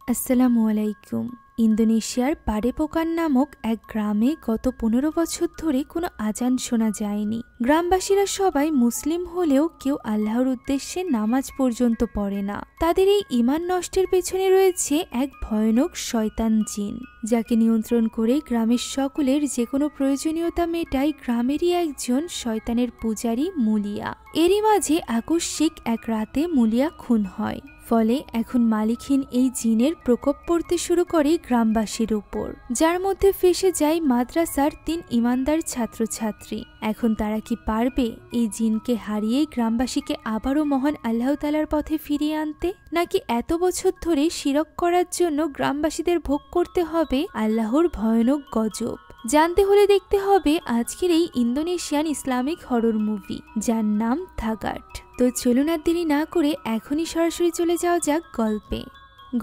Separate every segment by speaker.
Speaker 1: আসসালামু আলাইকুম। ইন্দোনেশিয়ার পাডেপোকান নামক এক গ্রামে গত 15 বছর ধরে কোনো আজান শোনা যায়নি। গ্রামবাসীরা সবাই মুসলিম হলেও কেউ আল্লাহর উদ্দেশ্যে নামাজ পর্যন্ত পড়ে না। তাদের এই ঈমান নষ্টের পেছনে রয়েছে এক ভয়ানক শয়তান জিন, যাকে নিয়ন্ত্রণ করে গ্রামের সকলের যে কোনো প্রয়োজনীয়তা মেটায় গ্রামেরই একজন শয়তানের পূজারী মুলিয়া। এরই মাঝে আকস্মিক এক রাতে মুলিয়া খুন হয়। ফলে এখন মালিকহীন এই জিনের প্রকোপ পড়তে শুরু করে গ্রামবাসীর উপর, যার মধ্যে ফেঁসে যায় মাদ্রাসার 3 ইমানদার ছাত্রছাত্রী। এখন তারা কি পারবে এই জিনকে হারিয়ে গ্রামবাসীকে আবারও মহান আল্লাহ তাআলার পথে ফিরিয়ে আনতে, নাকি এত বছর ধরে শিরক করার জন্য গ্রামবাসীদের ভোগ করতে হবে আল্লাহর ভয়ানক গজব? জানতে হলে দেখতে হবে আজকের এই ইন্দোনেশিয়ান ইসলামিক হরর মুভি, যার নাম থাগাট। তো চলুন আর দেরি না করে এখনই সরাসরি চলে যাওয়া যাক গল্পে।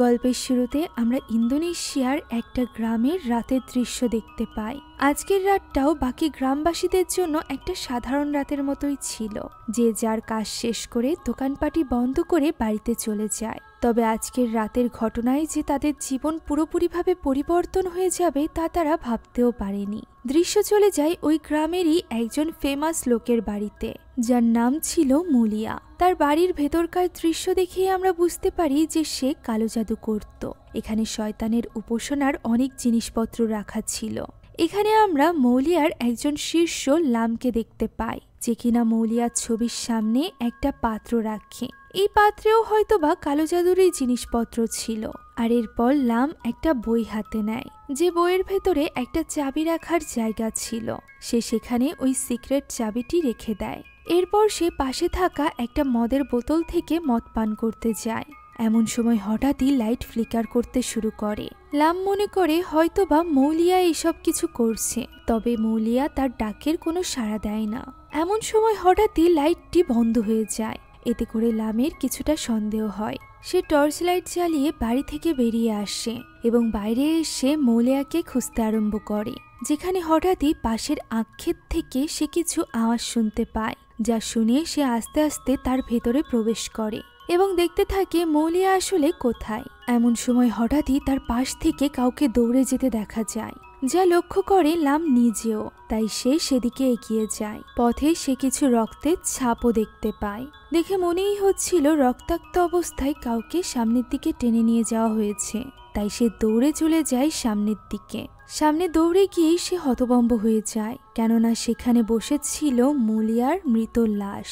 Speaker 1: গল্পের শুরুতে আমরা ইন্দোনেশিয়ার একটা গ্রামের রাতের দৃশ্য দেখতে পাই। আজকের রাতটাও বাকি গ্রামবাসীদের জন্য একটা সাধারণ রাতের মতোই ছিল। যে যার কাজ শেষ করে দোকানপাটি বন্ধ করে বাড়িতে চলে যায়। তবে আজকের রাতের ঘটনায় যে তাদের জীবন পুরোপুরিভাবে পরিবর্তন হয়ে যাবে তা তারা ভাবতেও পারেনি। দৃশ্য চলে যায় ওই গ্রামেরই একজন ফেমাস লোকের বাড়িতে, যার নাম ছিল মুলিয়া। তার বাড়ির ভেতরকার দৃশ্য দেখেই আমরা বুঝতে পারি যে সে কালো জাদু করত। এখানে শয়তানের উপাসনার অনেক জিনিসপত্র রাখা ছিল। এখানে আমরা মৌলিয়ার একজন শীর্ষ লামকে দেখতে পাই, যে কিনা মৌলিয়ার ছবির সামনে একটা পাত্র রাখে। এই পাত্রেও হয়তোবা কালো জাদুরই জিনিসপত্র ছিল। আর এরপর লাম একটা বই হাতে নেয়, যে বইয়ের ভেতরে একটা চাবি রাখার জায়গা ছিল। সে সেখানে ওই সিক্রেট চাবিটি রেখে দেয়। এরপর সে পাশে থাকা একটা মদের বোতল থেকে মদ পান করতে যায়। এমন সময় হঠাৎই লাইট ফ্লিকার করতে শুরু করে। লাম মনে করে হয়তোবা মৌলিয়া এইসব কিছু করছে, তবে মৌলিয়া তার ডাকের কোনো সাড়া দেয় না। এমন সময় হঠাৎই লাইটটি বন্ধ হয়ে যায়। এতে করে লামের কিছুটা সন্দেহ হয়। সে টর্চ লাইট জ্বালিয়ে বাড়ি থেকে বেরিয়ে আসে এবং বাইরে এসে মৌলিয়াকে খুঁজতে আরম্ভ করে। যেখানে হঠাৎই পাশের আক্ষেপ থেকে সে কিছু আওয়াজ শুনতে পায়, যা শুনে সে আস্তে আস্তে তার ভেতরে প্রবেশ করে এবং দেখতে থাকে মৌলিয়া আসলে কোথায়। এমন সময় হঠাৎই তার পাশ থেকে কাউকে দৌড়ে যেতে দেখা যায়, যা লক্ষ্য করে লাম নিজেও। তাই সে সেদিকে এগিয়ে যায়। পথে সে কিছু রক্তের ছাপও দেখতে পায়। দেখে মনেই হচ্ছিল রক্তাক্ত অবস্থায় কাউকে সামনের দিকে টেনে নিয়ে যাওয়া হয়েছে। তাই সে দৌড়ে চলে যায় সামনের দিকে। সামনে দৌড়ে গিয়ে সে হতভম্ব হয়ে যায়, কেননা সেখানে বসেছিল মুলিয়ার মৃত লাশ,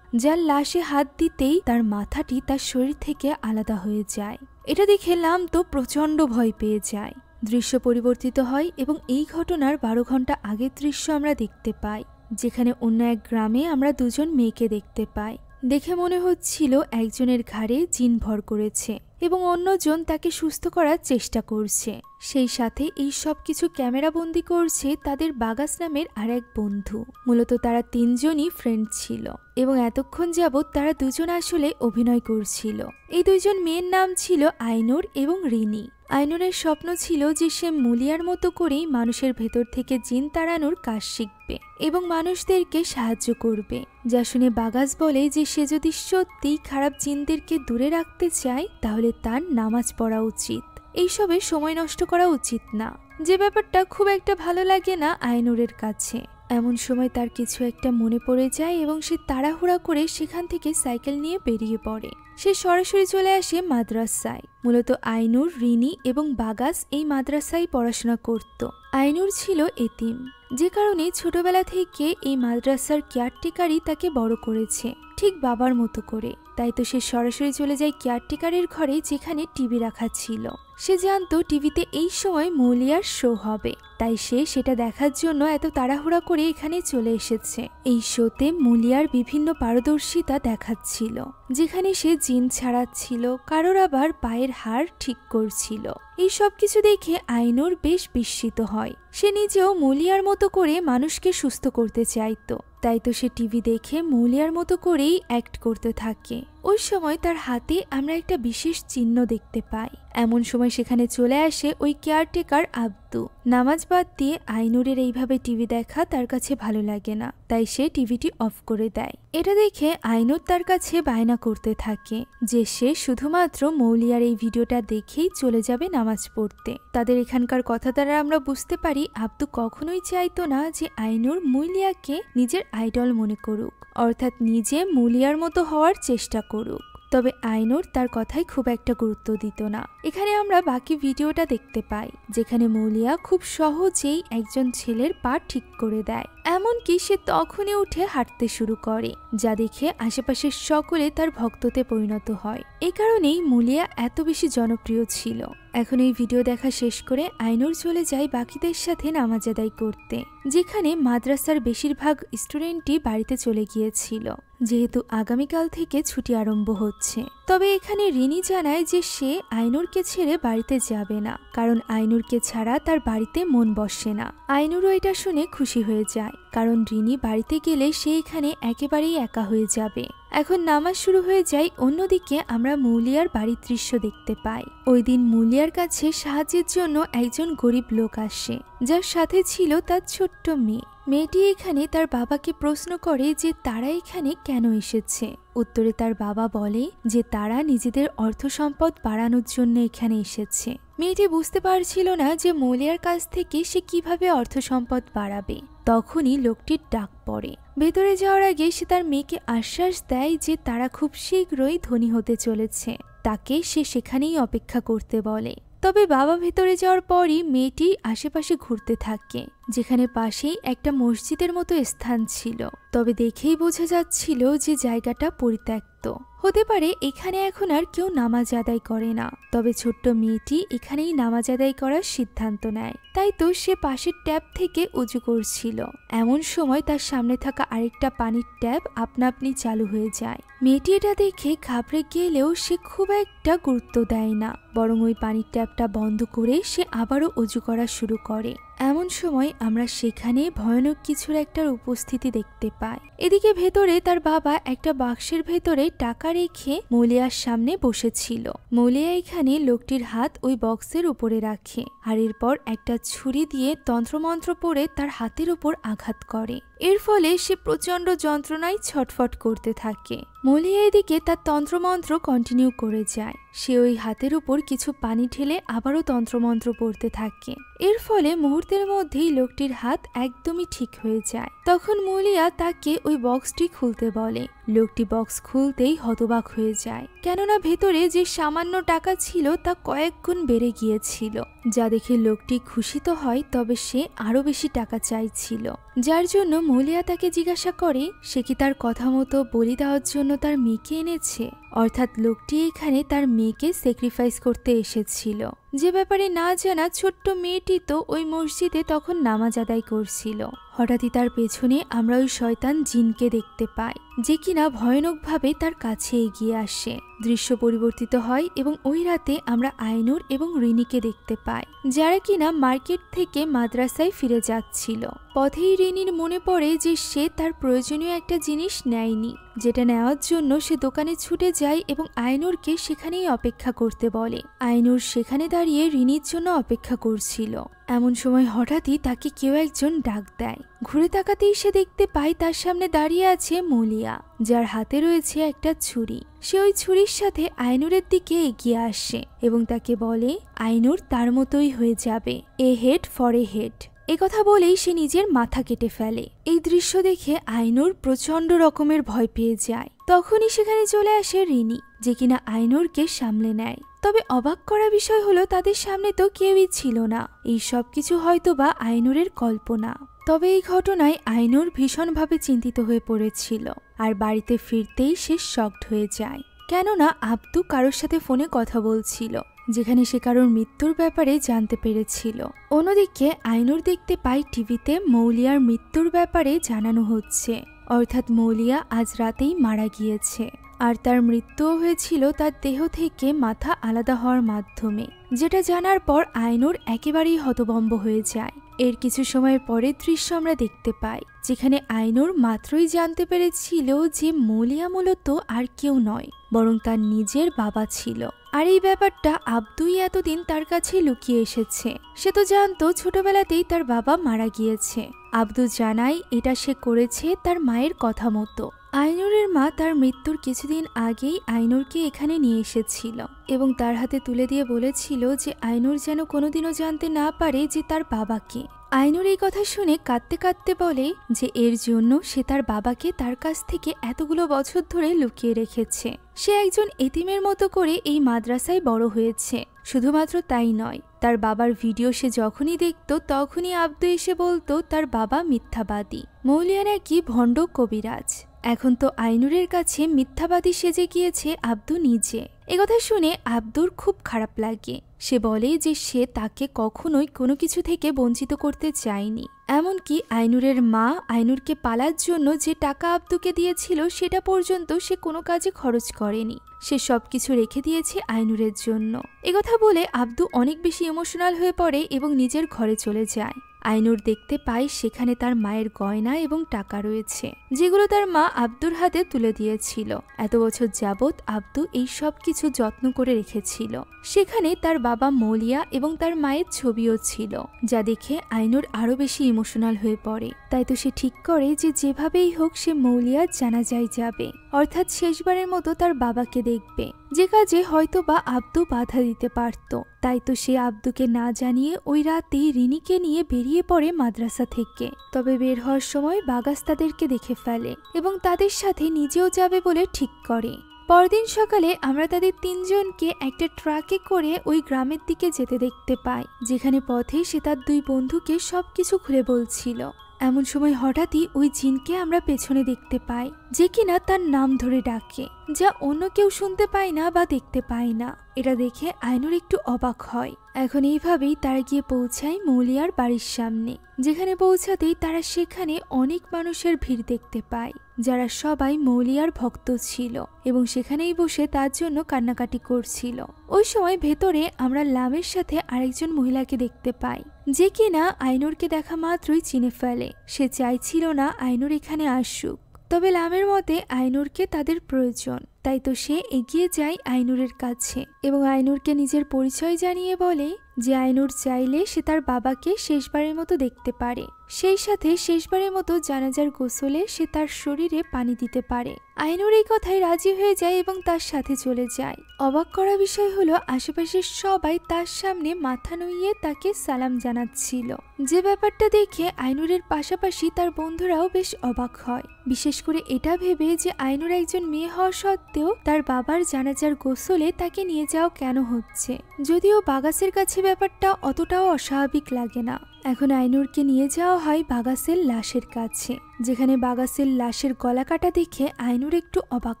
Speaker 1: যার লাশে হাত দিতেই তার মাথাটি তার শরীর থেকে আলাদা হয়ে যায়। এটা দেখে লাম তো প্রচণ্ড ভয় পেয়ে যায়। দৃশ্য পরিবর্তিত হয় এবং এই ঘটনার 12 ঘন্টা আগের দৃশ্য আমরা দেখতে পাই, যেখানে অন্য এক গ্রামে আমরা দুজন মেয়েকে দেখতে পাই। দেখে মনে হচ্ছিল একজনের ঘাড়ে জিন ভর করেছে এবং অন্যজন তাকে সুস্থ করার চেষ্টা করছে। সেই সাথে এই সব কিছু ক্যামেরাবন্দি করছে তাদের বাগাস নামের আর এক বন্ধু। মূলত তারা 3 জনই ফ্রেন্ড ছিল এবং এতক্ষণ যাবৎ তারা দুজন আসলে অভিনয় করছিল। এই 2 জন মেয়ের নাম ছিল আইনুর এবং রিনি। আইনুরের স্বপ্ন ছিল যে সে মুলিয়ার মতো করেই মানুষের ভেতর থেকে জিন তাড়ানোর কাজ শিখবে এবং মানুষদেরকে সাহায্য করবে। যা শুনে বাগাস বলে যে সে যদি সত্যিই খারাপ জিনদেরকে দূরে রাখতে চায় তাহলে তার নামাজ পড়া উচিত, এইসবে সময় নষ্ট করা উচিত না। যে ব্যাপারটা খুব একটা ভালো লাগে না আইনুরের কাছে। এমন সময় তার কিছু একটা মনে পড়ে যায় এবং সে তাড়াহুড়া করে সেখান থেকে সাইকেল নিয়ে বেরিয়ে পড়ে। সে সরাসরি চলে আসে মাদ্রাসায়। মূলত আইনুর, রিনি এবং বাগাস এই মাদ্রাসায় পড়াশোনা করত। আইনুর ছিল এতিম, যে কারণে ছোটবেলা থেকে এই মাদ্রাসার কেয়ারটেকারই তাকে বড় করেছে, ঠিক বাবার মতো করে। তাই তো সে সরাসরি চলে যায় কেয়ারটেকারের ঘরে, যেখানে টিভি রাখা ছিল। সে জানতো টিভিতে এই সময় মৌলিয়ার শো হবে, তাই সে সেটা দেখার জন্য এত তাড়াহুড়া করে এখানে চলে এসেছে। এই শোতে মুলিয়ার বিভিন্ন পারদর্শিতা দেখাচ্ছিল, যেখানে সে জিন ছাড়াচ্ছিল, কারোর আবার পায়ের হাড় ঠিক করছিল। এই সব কিছু দেখে আইনুর বেশ বিস্মিত হয়। সে নিজেও মৌলিয়ার মতো করে মানুষকে সুস্থ করতে চাইতো। তাই তো সে টিভি দেখে মৌলিয়ার মতো করেই অ্যাক্ট করতে থাকে। ওই সময় তার হাতে আমরা একটা বিশেষ চিহ্ন দেখতে পাই। এমন সময় সেখানে চলে আসে ওই কেয়ারটেকার আব্দু। নামাজ বাদ দিয়ে আইনুরের এইভাবে টিভি দেখা তার কাছে ভালো লাগে না, তাই সে টিভিটি অফ করে দেয়। এটা দেখে আইনুর তার কাছে বায়না করতে থাকে যে সে শুধুমাত্র মৌলিয়ার এই ভিডিওটা দেখেই চলে যাবে নামাজ পড়তে। তাদের এখানকার কথা দ্বারা আমরা বুঝতে পারি আব্দু কখনোই চাইতো না যে আইনুর মৌলিয়াকে নিজের আইডল মনে করুক, অর্থাৎ নিজে মৌলিয়ার মতো হওয়ার চেষ্টা করুক। তবে আইনুর তার কথাই খুব একটা গুরুত্ব দিত না। এখানে আমরা বাকি ভিডিওটা দেখতে পাই যেখানে মৌলিয়া খুব সহজেই একজন ছেলের পা ঠিক করে দেয়, এমনকি সে তখনই উঠে হাঁটতে শুরু করে, যা দেখে আশেপাশের সকলে তার ভক্ততে পরিণত হয়। এ কারণেই মৌলিয়া এত বেশি জনপ্রিয় ছিল। এখন এই ভিডিও দেখা শেষ করে আইনুর চলে যায় বাকিদের সাথে নামাজ আদায় করতে, যেখানে মাদ্রাসার বেশিরভাগ স্টুডেন্টই বাড়িতে চলে গিয়েছিল, যেহেতু আগামীকাল থেকে ছুটি আরম্ভ হচ্ছে। তবে এখানে রিনি জানায় যে সে আইনুরকে ছেড়ে বাড়িতে যাবে না, কারণ আইনুরকে ছাড়া তার বাড়িতে মন বসে না। আইনুরও এটা শুনে খুশি হয়ে যায়, কারণ রিনি বাড়িতে গেলে সে এখানে একেবারেই একা হয়ে যাবে। এখন নামাজ শুরু হয়ে যায়। অন্যদিকে আমরা মৌলিয়ার বাড়ির দৃশ্য দেখতে পাই। ওই দিন মৌলিয়ার কাছে সাহায্যের জন্য একজন গরিব লোক আসে, যার সাথে ছিল তার ছোট্ট মেয়ে। মেয়েটি এখানে তার বাবাকে প্রশ্ন করে যে তারা এখানে কেন এসেছে। উত্তরে তার বাবা বলে যে তারা নিজেদের অর্থ সম্পদ বাড়ানোর জন্য এখানে এসেছে। মেয়েটি বুঝতে পারছিল না যে মৌলিয়ার কাছ থেকে সে কিভাবে অর্থ সম্পদ বাড়াবে। তখনই লোকটির ডাক পড়ে। ভেতরে যাওয়ার আগে সে তার মেয়েকে আশ্বাস দেয় যে তারা খুব শীঘ্রই ধনী হতে চলেছে, তাকে সে সেখানেই অপেক্ষা করতে বলে। তবে বাবা ভেতরে যাওয়ার পরই মেয়েটি আশেপাশে ঘুরতে থাকে, যেখানে পাশেই একটা মসজিদের মতো স্থান ছিল। তবে দেখেই বোঝা যাচ্ছিল যে জায়গাটা পরিত্যক্ত। হতে পারে এখানে এখন আর কেউ নামাজ আদায় করে না। তবে ছোট্ট মেয়েটি এখানেই নামাজ আদায় করার সিদ্ধান্ত নেয়। তাই তো সে পাশের ট্যাপ থেকে উজু করছিল। এমন সময় তার সামনে থাকা আরেকটা পানির ট্যাপ আপনা আপনি চালু হয়ে যায়। মেয়েটি এটা দেখে ঘাবড়ে গেলেও সে খুব একটা গুরুত্ব দেয় না, বরং ওই পানির ট্যাপটা বন্ধ করে সে আবারও উজু করা শুরু করে। এমন সময় আমরা সেখানে ভয়ানক কিছুর একটার উপস্থিতি দেখতে পাই। এদিকে ভেতরে তার বাবা একটা বাক্সের ভেতরে টাকা রেখে মৌলিয়ার সামনে বসেছিল। মৌলিয়া এখানে লোকটির হাত ওই বক্সের উপরে রাখে, আর এরপর একটা ছুরি দিয়ে তন্ত্রমন্ত্র পড়ে তার হাতের উপর আঘাত করে। এর ফলে সে প্রচন্ড যন্ত্রণায় ছটফট করতে থাকে। মৌলিয়া এদিকে তার তন্ত্রমন্ত্র কন্টিনিউ করে যায়। সে ওই হাতের উপর কিছু পানি ঢেলে আবারও তন্ত্রমন্ত্র পড়তে থাকে। এর ফলে মুহূর্তের মধ্যেই লোকটির হাত একদমই ঠিক হয়ে যায়। তখন মৌলিয়া তাকে ওই বক্সটি খুলতে বলে। লোকটি বক্স খুলতেই হতবাক হয়ে যায়, কেননা ভেতরে যে সামান্য টাকা ছিল তা কয়েক গুণ বেড়ে গিয়েছিল। যা দেখে লোকটি খুশি তো হয়, তবে সে আরো বেশি টাকা চাইছিল। যার জন্য মৌলিয়া তাকে জিজ্ঞাসা করে সে কি তার কথা মতো বলি দেওয়ার জন্য তার মেয়েকে এনেছে, অর্থাৎ লোকটি এখানে তার মেয়েকে স্যাক্রিফাইস করতে এসেছিল। যে ব্যাপারে না জানা ছোট্ট মেয়েটি তো ওই মসজিদে তখন নামাজ আদায় করছিল। হঠাৎই তার পেছনে আমরা ওই শয়তান জিনকে দেখতে পাই, যে কিনা ভয়ানকভাবে তার কাছে এগিয়ে আসে। দৃশ্য পরিবর্তিত হয় এবং ওই রাতে আমরা আইনুর এবং রিনিকে দেখতে পাই, যারা কিনা মার্কেট থেকে মাদ্রাসায় ফিরে যাচ্ছিল। পথেই রিনির মনে পড়ে যে সে তার প্রয়োজনীয় একটা জিনিস নেয়নি, যেটা নেওয়ার জন্য সে দোকানে ছুটে যায় এবং আইনুরকে সেখানেই অপেক্ষা করতে বলে। আইনুর সেখানে দাঁড়িয়ে রিনির জন্য অপেক্ষা করছিল। এমন সময় হঠাৎই তাকে কেউ একজন ডাক দেয়। ঘুরে তাকাতেই সে দেখতে পায় তার সামনে দাঁড়িয়ে আছে মৌলিয়া, যার হাতে রয়েছে একটা ছুরি। সে ওই ছুরির সাথে আইনুরের দিকে এগিয়ে আসে এবং তাকে বলে আইনুর তার মতোই হয়ে যাবে, এ হেড ফর এ হেড। একথা বলেই সে নিজের মাথা কেটে ফেলে। এই দৃশ্য দেখে আইনুর প্রচন্ড রকমের ভয় পেয়ে যায়। তখনই সেখানে চলে আসে রিনি, যে কিনা আইনুরকে সামলে নেয়। তবে অবাক করা বিষয় হলো তাদের সামনে তো কেউই ছিল না। এই সব কিছু হয়তো বা আইনুরের কল্পনা। তবে এই ঘটনায় আইনুর ভীষণভাবে চিন্তিত হয়ে পড়েছিল, আর বাড়িতে ফিরতেই সে শকড হয়ে যায়, কেননা আব্দু কারোর সাথে ফোনে কথা বলছিল, যেখানে সে কারোর মৃত্যুর ব্যাপারে জানতে পেরেছিল। অন্যদিকে আইনুর দেখতে পাই টিভিতে মৌলিয়ার মৃত্যুর ব্যাপারে জানানো হচ্ছে, অর্থাৎ মৌলিয়া আজ রাতেই মারা গিয়েছে, আর তার মৃত্যুও হয়েছিল তার দেহ থেকে মাথা আলাদা হওয়ার মাধ্যমে। যেটা জানার পর আইনুর একেবারেই হতভম্ব হয়ে যায়। এর কিছু সময়ের পরে দৃশ্য আমরা দেখতে পাই, যেখানে আইনুর মাত্রই জানতে পেরেছিল যে মৌলিয়া মূলত আর কেউ নয়, বরং তার নিজের বাবা ছিল। আর এই ব্যাপারটা আব্দুই এতদিন তার কাছে লুকিয়ে এসেছে। সে তো জানতো ছোটবেলাতেই তার বাবা মারা গিয়েছে। আব্দু জানায় এটা সে করেছে তার মায়ের কথা মতো। আইনুরের মা তার মৃত্যুর কিছুদিন আগেই আইনুরকে এখানে নিয়ে এসেছিল এবং তার হাতে তুলে দিয়ে বলেছিল যে আইনুর যেন কোনোদিনও জানতে না পারে যে তার বাবাকে। আইনুর এই কথা শুনে কাঁদতে কাঁদতে বলে যে এর জন্য সে তার বাবাকে তার কাছ থেকে এতগুলো বছর ধরে লুকিয়ে রেখেছে। সে একজন এতিমের মতো করে এই মাদ্রাসায় বড় হয়েছে। শুধুমাত্র তাই নয়, তার বাবার ভিডিও সে যখনই দেখত তখনই আব্দু এসে বলতো তার বাবা মিথ্যাবাদী, মৌলিয়া নাকি ভণ্ড কবিরাজ। এখন তো আইনুরের কাছে মিথ্যাবাদী সেজে গিয়েছে আব্দু নিজে। একথা শুনে আব্দুর খুব খারাপ লাগে। সে বলে যে সে তাকে কখনোই কোনো কিছু থেকে বঞ্চিত করতে চায়নি। এমনকি আইনুরের মা আইনুরকে পালার জন্য যে টাকা আব্দুকে দিয়েছিল সেটা পর্যন্ত সে কোনো কাজে খরচ করেনি। সে সবকিছু রেখে দিয়েছে আইনুরের জন্য। একথা বলে আব্দু অনেক বেশি ইমোশনাল হয়ে পড়ে এবং নিজের ঘরে চলে যায়। আইনুর দেখতে পায় সেখানে তার মায়ের গয়না এবং টাকা রয়েছে, যেগুলো তার মা আব্দুর হাতে তুলে দিয়েছিল। এত বছর যাবৎ আব্দু এই সব কিছু যত্ন করে রেখেছিল। সেখানে তার বাবা মৌলিয়া এবং তার মায়ের ছবিও ছিল, যা দেখে আইনুর আরো বেশি ইমোশনাল হয়ে পড়ে। তাই তো সে ঠিক করে যে যেভাবেই হোক সে মৌলিয়ার জানাজায় যাবে, অর্থাৎ শেষবারের মতো তার বাবাকে দেখবে, যে কাজে হয়তো বা আব্দু বাধা দিতে পারত। তাই তো সে আব্দুকে না জানিয়ে ওই রাতেই রিনিকে নিয়ে বেরিয়ে পড়ে মাদ্রাসা থেকে। তবে বের হওয়ার সময় বাগাস তাদেরকে দেখে ফেলে এবং তাদের সাথে নিজেও যাবে বলে ঠিক করে। পরদিন সকালে আমরা তাদের তিনজনকে একটা ট্রাকে করে ওই গ্রামের দিকে যেতে দেখতে পাই, যেখানে পথে সে তার দুই বন্ধুকে সবকিছু খুলে বলছিল। এমন সময় হঠাৎই ওই জিনকে আমরা পেছনে দেখতে পাই, যে কিনা তার নাম ধরে ডাকে, যা অন্য কেউ শুনতে পায় না বা দেখতে পায় না। এটা দেখে আইনুর একটু অবাক হয়। এখন এইভাবেই তারা গিয়ে পৌঁছায় মৌলিয়ার বাড়ির সামনে, যেখানে পৌঁছাতেই তারা সেখানে অনেক মানুষের ভিড় দেখতে পায়, যারা সবাই মৌলিয়ার ভক্ত ছিল এবং সেখানেই বসে তার জন্য কান্নাকাটি করছিল। ওই সময় ভেতরে আমরা লামের সাথে আরেকজন মহিলাকে দেখতে পাই, যে কিনা আইনুরকে দেখা মাত্রই চিনে ফেলে। সে চাইছিল না আইনুর এখানে আসুক, তবে লামের মতে আইনুরকে তাদের প্রয়োজন। তাই তো সে এগিয়ে যায় আইনুরের কাছে এবং আইনুরকে নিজের পরিচয় জানিয়ে বলে যে আইনুর চাইলে সে তার বাবাকে শেষবারের মতো দেখতে পারে, সেই সাথে শেষবারের মতো জানাজার গোসলে সে তার শরীরে পানি দিতে পারে। আইনুর এই কথায় রাজি হয়ে যায় এবং তার সাথে চলে যায়। অবাক করা বিষয় হলো আশেপাশের সবাই তার সামনে মাথা নুইয়ে তাকে সালাম জানাচ্ছিল, যে ব্যাপারটা দেখে আইনুরের পাশাপাশি তার বন্ধুরাও বেশ অবাক হয়, বিশেষ করে এটা ভেবে যে আইনুর একজন মেয়ে হওয়া সত্ত্বেও তার বাবার জানাজার গোসলে তাকে নিয়ে যাওয়া কেন হচ্ছে। যদিও বাগাসের কাছে ব্যাপারটা অতটাও অস্বাভাবিক লাগে না। এখন আইনুরকে নিয়ে যাওয়া হয় বাগাসের লাশের কাছে, যেখানে বাগাসের লাশের গলা কাটা দেখে আইনুর একটু অবাক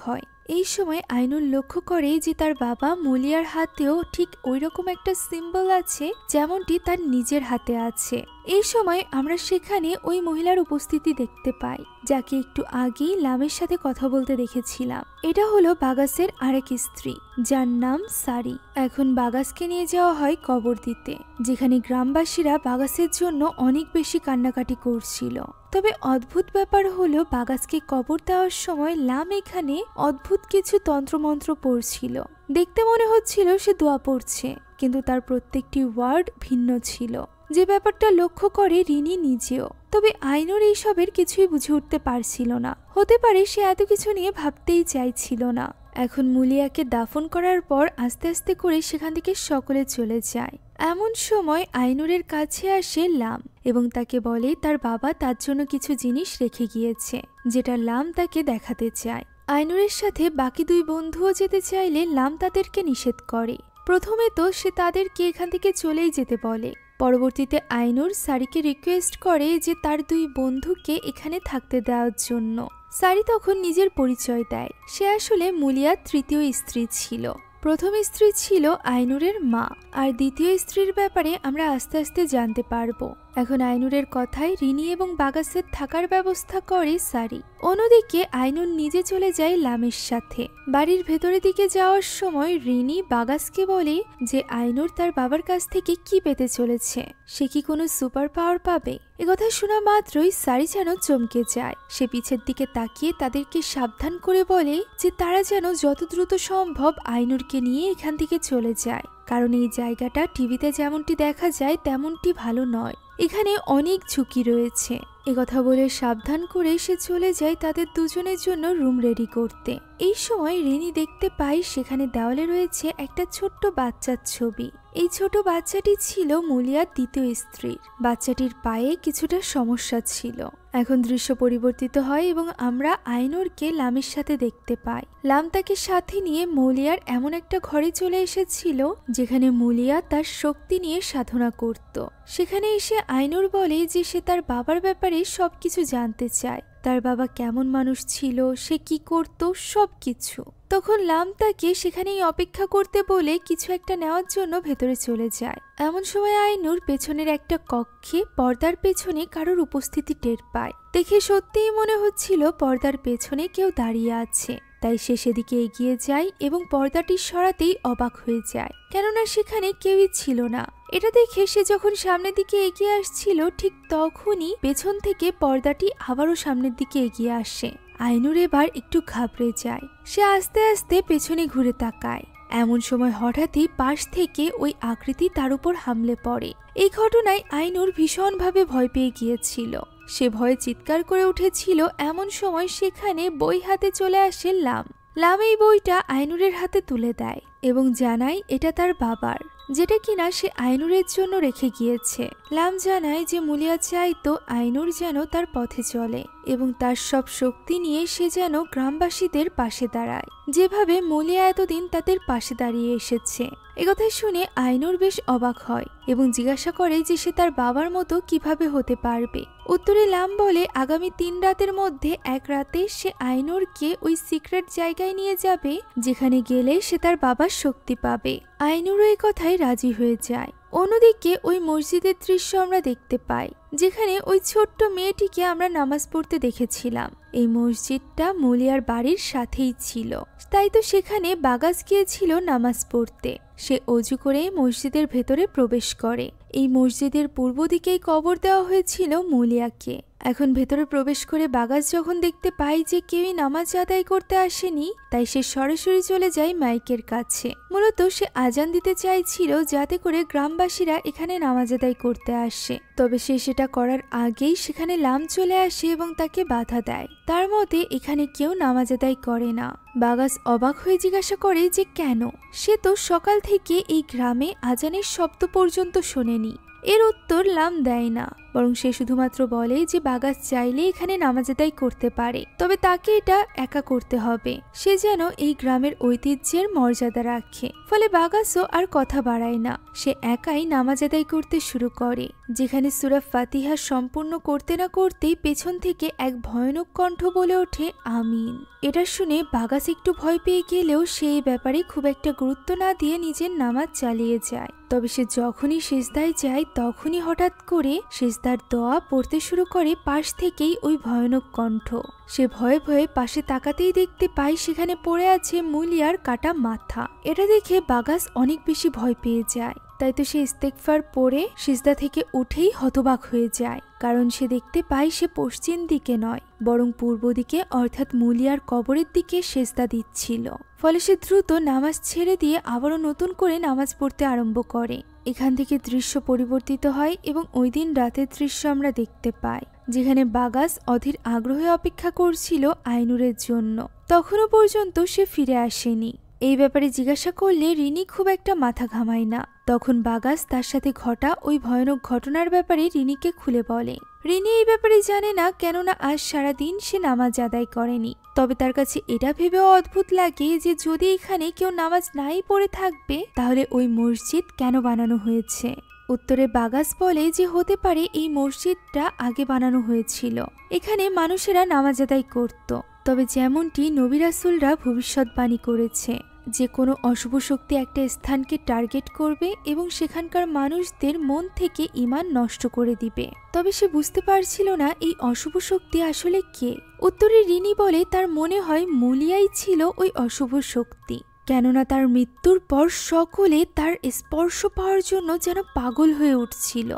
Speaker 1: হয়। এই সময় আইনুর লক্ষ্য করে যে তার বাবা মৌলিয়ার হাতেও ঠিক ওইরকম একটা সিম্বল আছে, যেমনটি তার নিজের হাতে আছে। এই সময় আমরা সেখানে ওই মহিলার উপস্থিতি দেখতে পাই, যাকে একটু আগেই লামের সাথে কথা বলতে দেখেছিলাম। এটা হলো বাগাসের আরেক স্ত্রী, যার নাম সারি। এখন বাগাসকে নিয়ে যাওয়া হয় কবর দিতে, যেখানে গ্রামবাসীরা বাগাসের জন্য অনেক বেশি কান্নাকাটি করছিল। তবে অদ্ভুত ব্যাপার হলো বাগাসকে কবর দেওয়ার সময় লাম এখানে অদ্ভুত কিছু তন্ত্রমন্ত্র পড়ছিল। দেখতে মনে হচ্ছিল সে দোয়া পড়ছে, কিন্তু তার প্রত্যেকটি ওয়ার্ড ভিন্ন ছিল, যে ব্যাপারটা লক্ষ্য করে রিনি নিজেও। তবে আইনুর এইসবের কিছুই বুঝে উঠতে পারছিল না। হতে পারে সে এত কিছু নিয়ে ভাবতেই চাইছিল না। এখন মুলিয়াকে দাফন করার পর আস্তে আস্তে করে সেখান থেকে সকলে চলে যায়। এমন সময় আইনুরের কাছে আসে লাম এবং তাকে বলে তার বাবা তার জন্য কিছু জিনিস রেখে গিয়েছে, যেটা লাম তাকে দেখাতে চায়। আইনুরের সাথে বাকি দুই বন্ধুও যেতে চাইলে লাম তাদেরকে নিষেধ করে। প্রথমে তো সে তাদেরকে এখান থেকে চলেই যেতে বলে। পরবর্তীতে আইনুর সারিকে রিকোয়েস্ট করে যে তার দুই বন্ধুকে এখানে থাকতে দেওয়ার জন্য। সারি তখন নিজের পরিচয় দেয়। সে আসলে মুলিয়ার তৃতীয় স্ত্রী ছিল। প্রথম স্ত্রী ছিল আইনুরের মা, আর দ্বিতীয় স্ত্রীর ব্যাপারে আমরা আস্তে আস্তে জানতে পারবো। এখন আইনুরের কথায় রিনি এবং বাগাসের থাকার ব্যবস্থা করে সারি। অন্যদিকে আইনুর নিজে চলে যায় লামের সাথে। বাড়ির ভেতরের দিকে যাওয়ার সময় রিনি বাগাসকে বলে যে আইনুর তার বাবার কাছ থেকে কি পেতে চলেছে, সে কি কোনো সুপার পাওয়ার পাবে। একথা শোনা মাত্রই সারি যেন চমকে যায়। সে পিছের দিকে তাকিয়ে তাদেরকে সাবধান করে বলে যে তারা যেন যত দ্রুত সম্ভব আইনুরকে নিয়ে এখান থেকে চলে যায়, কারণ এই জায়গাটা টিভিতে যেমনটি দেখা যায় তেমনটি ভালো নয়, এখানে অনেক ঝুঁকি রয়েছে। একথা বলে সাবধান করে সে চলে যায় তাদের দুজনের জন্য রুম রেডি করতে। এই সময় রিনি দেখতে পায় সেখানে দেওয়ালে রয়েছে একটা ছোট্ট বাচ্চার ছবি। এই ছোট বাচ্চাটি ছিল মুলিয়ার দ্বিতীয় স্ত্রীর। বাচ্চাটির পায়ে কিছুটা সমস্যা ছিল। এখন দৃশ্য পরিবর্তিত হয় এবং আমরা আইনুরকে লামের সাথে দেখতে পাই। লাম তাকে সাথে নিয়ে মুলিয়ার এমন একটা ঘরে চলে এসেছিল যেখানে মুলিয়া তার শক্তি নিয়ে সাধনা করত। সেখানে এসে আইনুর বলে যে সে তার বাবার ব্যাপারে সবকিছু জানতে চায়, তার বাবা কেমন মানুষ ছিল, সে কি করত, সবকিছু। তখন লাম তাকে সেখানেই অপেক্ষা করতে বলে কিছু একটা নেওয়ার জন্য ভেতরে চলে যায়। এমন সময় আইনুর পেছনের একটা কক্ষে পর্দার পেছনে কারোর উপস্থিতি টের পায়। দেখে সত্যিই মনে হচ্ছিল পর্দার পেছনে কেউ দাঁড়িয়ে আছে। তাই সে সেদিকে এগিয়ে যায় এবং পর্দাটি সরাতেই অবাক হয়ে যায়, কেননা সেখানে কেউই ছিল না। এটা দেখে সে যখন সামনের দিকে এগিয়ে আসছিল ঠিক তখনই পেছন থেকে পর্দাটি আবারও সামনের দিকে এগিয়ে আসে। আইনুর এবার একটু ঘাবড়ে যায়। সে আস্তে আস্তে পেছনে ঘুরে তাকায়। এমন সময় হঠাৎই পাশ থেকে ওই আকৃতি তার উপর হামলে পড়ে। এই ঘটনায় আইনুর ভীষণভাবে ভয় পেয়ে গিয়েছিল। সে ভয়ে চিৎকার করে উঠেছিল। এমন সময় সেখানে বই হাতে চলে আসে লাম। লাম এই বইটা আইনুরের হাতে তুলে দেয় এবং জানায় এটা তার বাবার, যেটা কিনা সে আইনুরের জন্য রেখে গিয়েছে। লাম জানায় যে মুলিয়া চাইতো আইনুর যেন তার পথে চলে এবং তার সব শক্তি নিয়ে সে যেন গ্রামবাসীদের পাশে দাঁড়ায়, যেভাবে মুলিয়া এতদিন তাদের পাশে দাঁড়িয়ে এসেছে। একথা শুনে আইনুর বেশ অবাক হয় এবং জিজ্ঞাসা করে যে সে তার বাবার মতো কিভাবে হতে পারবে। উত্তরে লাম বলে আগামী 3 রাতের মধ্যে এক রাতে সে আইনুরকে ওই সিক্রেট জায়গায় নিয়ে যাবে, যেখানে গেলে সে তার বাবার শক্তি পাবে। আইনুরও এই কথায় রাজি হয়ে যায়। অন্যদিকে ওই মসজিদের দৃশ্য আমরা দেখতে পাই, যেখানে ওই ছোট্ট মেয়েটিকে আমরা নামাজ পড়তে দেখেছিলাম। এই মসজিদটা মুলিয়ার বাড়ির সাথেই ছিল, তাই তো সেখানে বাগাস গিয়েছিল নামাজ পড়তে। সে অজু করে মসজিদের ভেতরে প্রবেশ করে। এই মসজিদের পূর্ব দিকেই কবর দেওয়া হয়েছিল মুলিয়াকে। এখন ভেতরে প্রবেশ করে বাগাস যখন দেখতে পায় যে কেউই নামাজ আদায় করতে আসেনি, তাই সে সরাসরি চলে যায় মাইকের কাছে। মূলত সে আজান দিতে চাইছিল যাতে করে গ্রামবাসীরা এখানে নামাজ আদায় করতে আসে। তবে সে সেটা করার আগেই সেখানে লাম চলে আসে এবং তাকে বাধা দেয়। তার মতে এখানে কেউ নামাজ আদায় করে না। বাগাস অবাক হয়ে জিজ্ঞাসা করে যে কেন, সে তো সকাল থেকে এই গ্রামে আজানের শব্দ পর্যন্ত শোনেনি। এর উত্তর লাম দেয় না, বরং সে শুধুমাত্র বলে যে বাগাস চাইলে এখানে নামাজ আদায় করতে পারে, তবে তাকে এটা একা করতে হবে। সে যেন এই গ্রামের ঐতিহ্যের মর্যাদা রাখে। ফলে বাগাসও আর কথা বাড়ায় না। সে একাই নামাজ আদায় করতে শুরু করে, যেখানে সূরা ফাতিহা সম্পূর্ণ করতে না করতেই পেছন থেকে এক ভয়ানক কণ্ঠ বলে ওঠে আমিন। এটা শুনে বাগাস একটু ভয় পেয়ে গেলেও সে এই ব্যাপারে খুব একটা গুরুত্ব না দিয়ে নিজের নামাজ চালিয়ে যায়। তবে সে যখনই সিজদায় যায় তখনই হঠাৎ করে সিজদার দোয়া পড়তে শুরু করে পাশ থেকেই ওই ভয়ানক কণ্ঠ। সে ভয়ে ভয়ে পাশে তাকাতেই দেখতে পায় সেখানে পড়ে আছে মুলিয়ার কাটা মাথা। এটা দেখে বাগাস অনেক বেশি ভয় পেয়ে যায়। তাই তো সে ইস্তেগফার পড়ে সিজদা থেকে উঠেই হতবাক হয়ে যায়, কারণ সে দেখতে পায় সে পশ্চিম দিকে নয় বরং পূর্ব দিকে অর্থাৎ মুলিয়ার কবরের দিকে সিজদা দিচ্ছিল। ফলে সে দ্রুত নামাজ ছেড়ে দিয়ে আবারও নতুন করে নামাজ পড়তে আরম্ভ করে। এখান থেকে দৃশ্য পরিবর্তিত হয় এবং ওই দিন রাতের দৃশ্য আমরা দেখতে পাই, যেখানে বাগাস অধীর আগ্রহে অপেক্ষা করছিল আইনুরের জন্য। তখনও পর্যন্ত সে ফিরে আসেনি। এই ব্যাপারে জিজ্ঞাসা করলে রিনি খুব একটা মাথা ঘামায় না। তখন বাগাস তার সাথে ঘটা ওই ভয়ানক ঘটনার ব্যাপারে রিনিকে খুলে বলে। রিনি এই ব্যাপারে জানে না, কেননা আজ সারাদিন সে নামাজ আদায় করেনি। তবে তার কাছে এটা ভেবেও অদ্ভুত লাগে যে যদি এখানে কেউ নামাজ নাই পড়ে থাকবে তাহলে ওই মসজিদ কেন বানানো হয়েছে। উত্তরে বাগাস বলে যে হতে পারে এই মসজিদটা আগে বানানো হয়েছিল, এখানে মানুষেরা নামাজ আদায় করত। তবে যেমনটি নবী রাসূলরা ভবিষ্যৎবাণী করেছে, যে কোনো অশুভ শক্তি একটা স্থানকে টার্গেট করবে এবং সেখানকার মানুষদের মন থেকে ঈমান নষ্ট করে দিবে। তবে সে বুঝতে পারছিল না এই অশুভ শক্তি আসলে কে। উত্তরে রিনি বলে তার মনে হয় মুলিয়াই ছিল ওই অশুভ শক্তি, কেননা তার মৃত্যুর পর সকলে তার স্পর্শ পাওয়ার জন্য যেন পাগল হয়ে উঠছিল।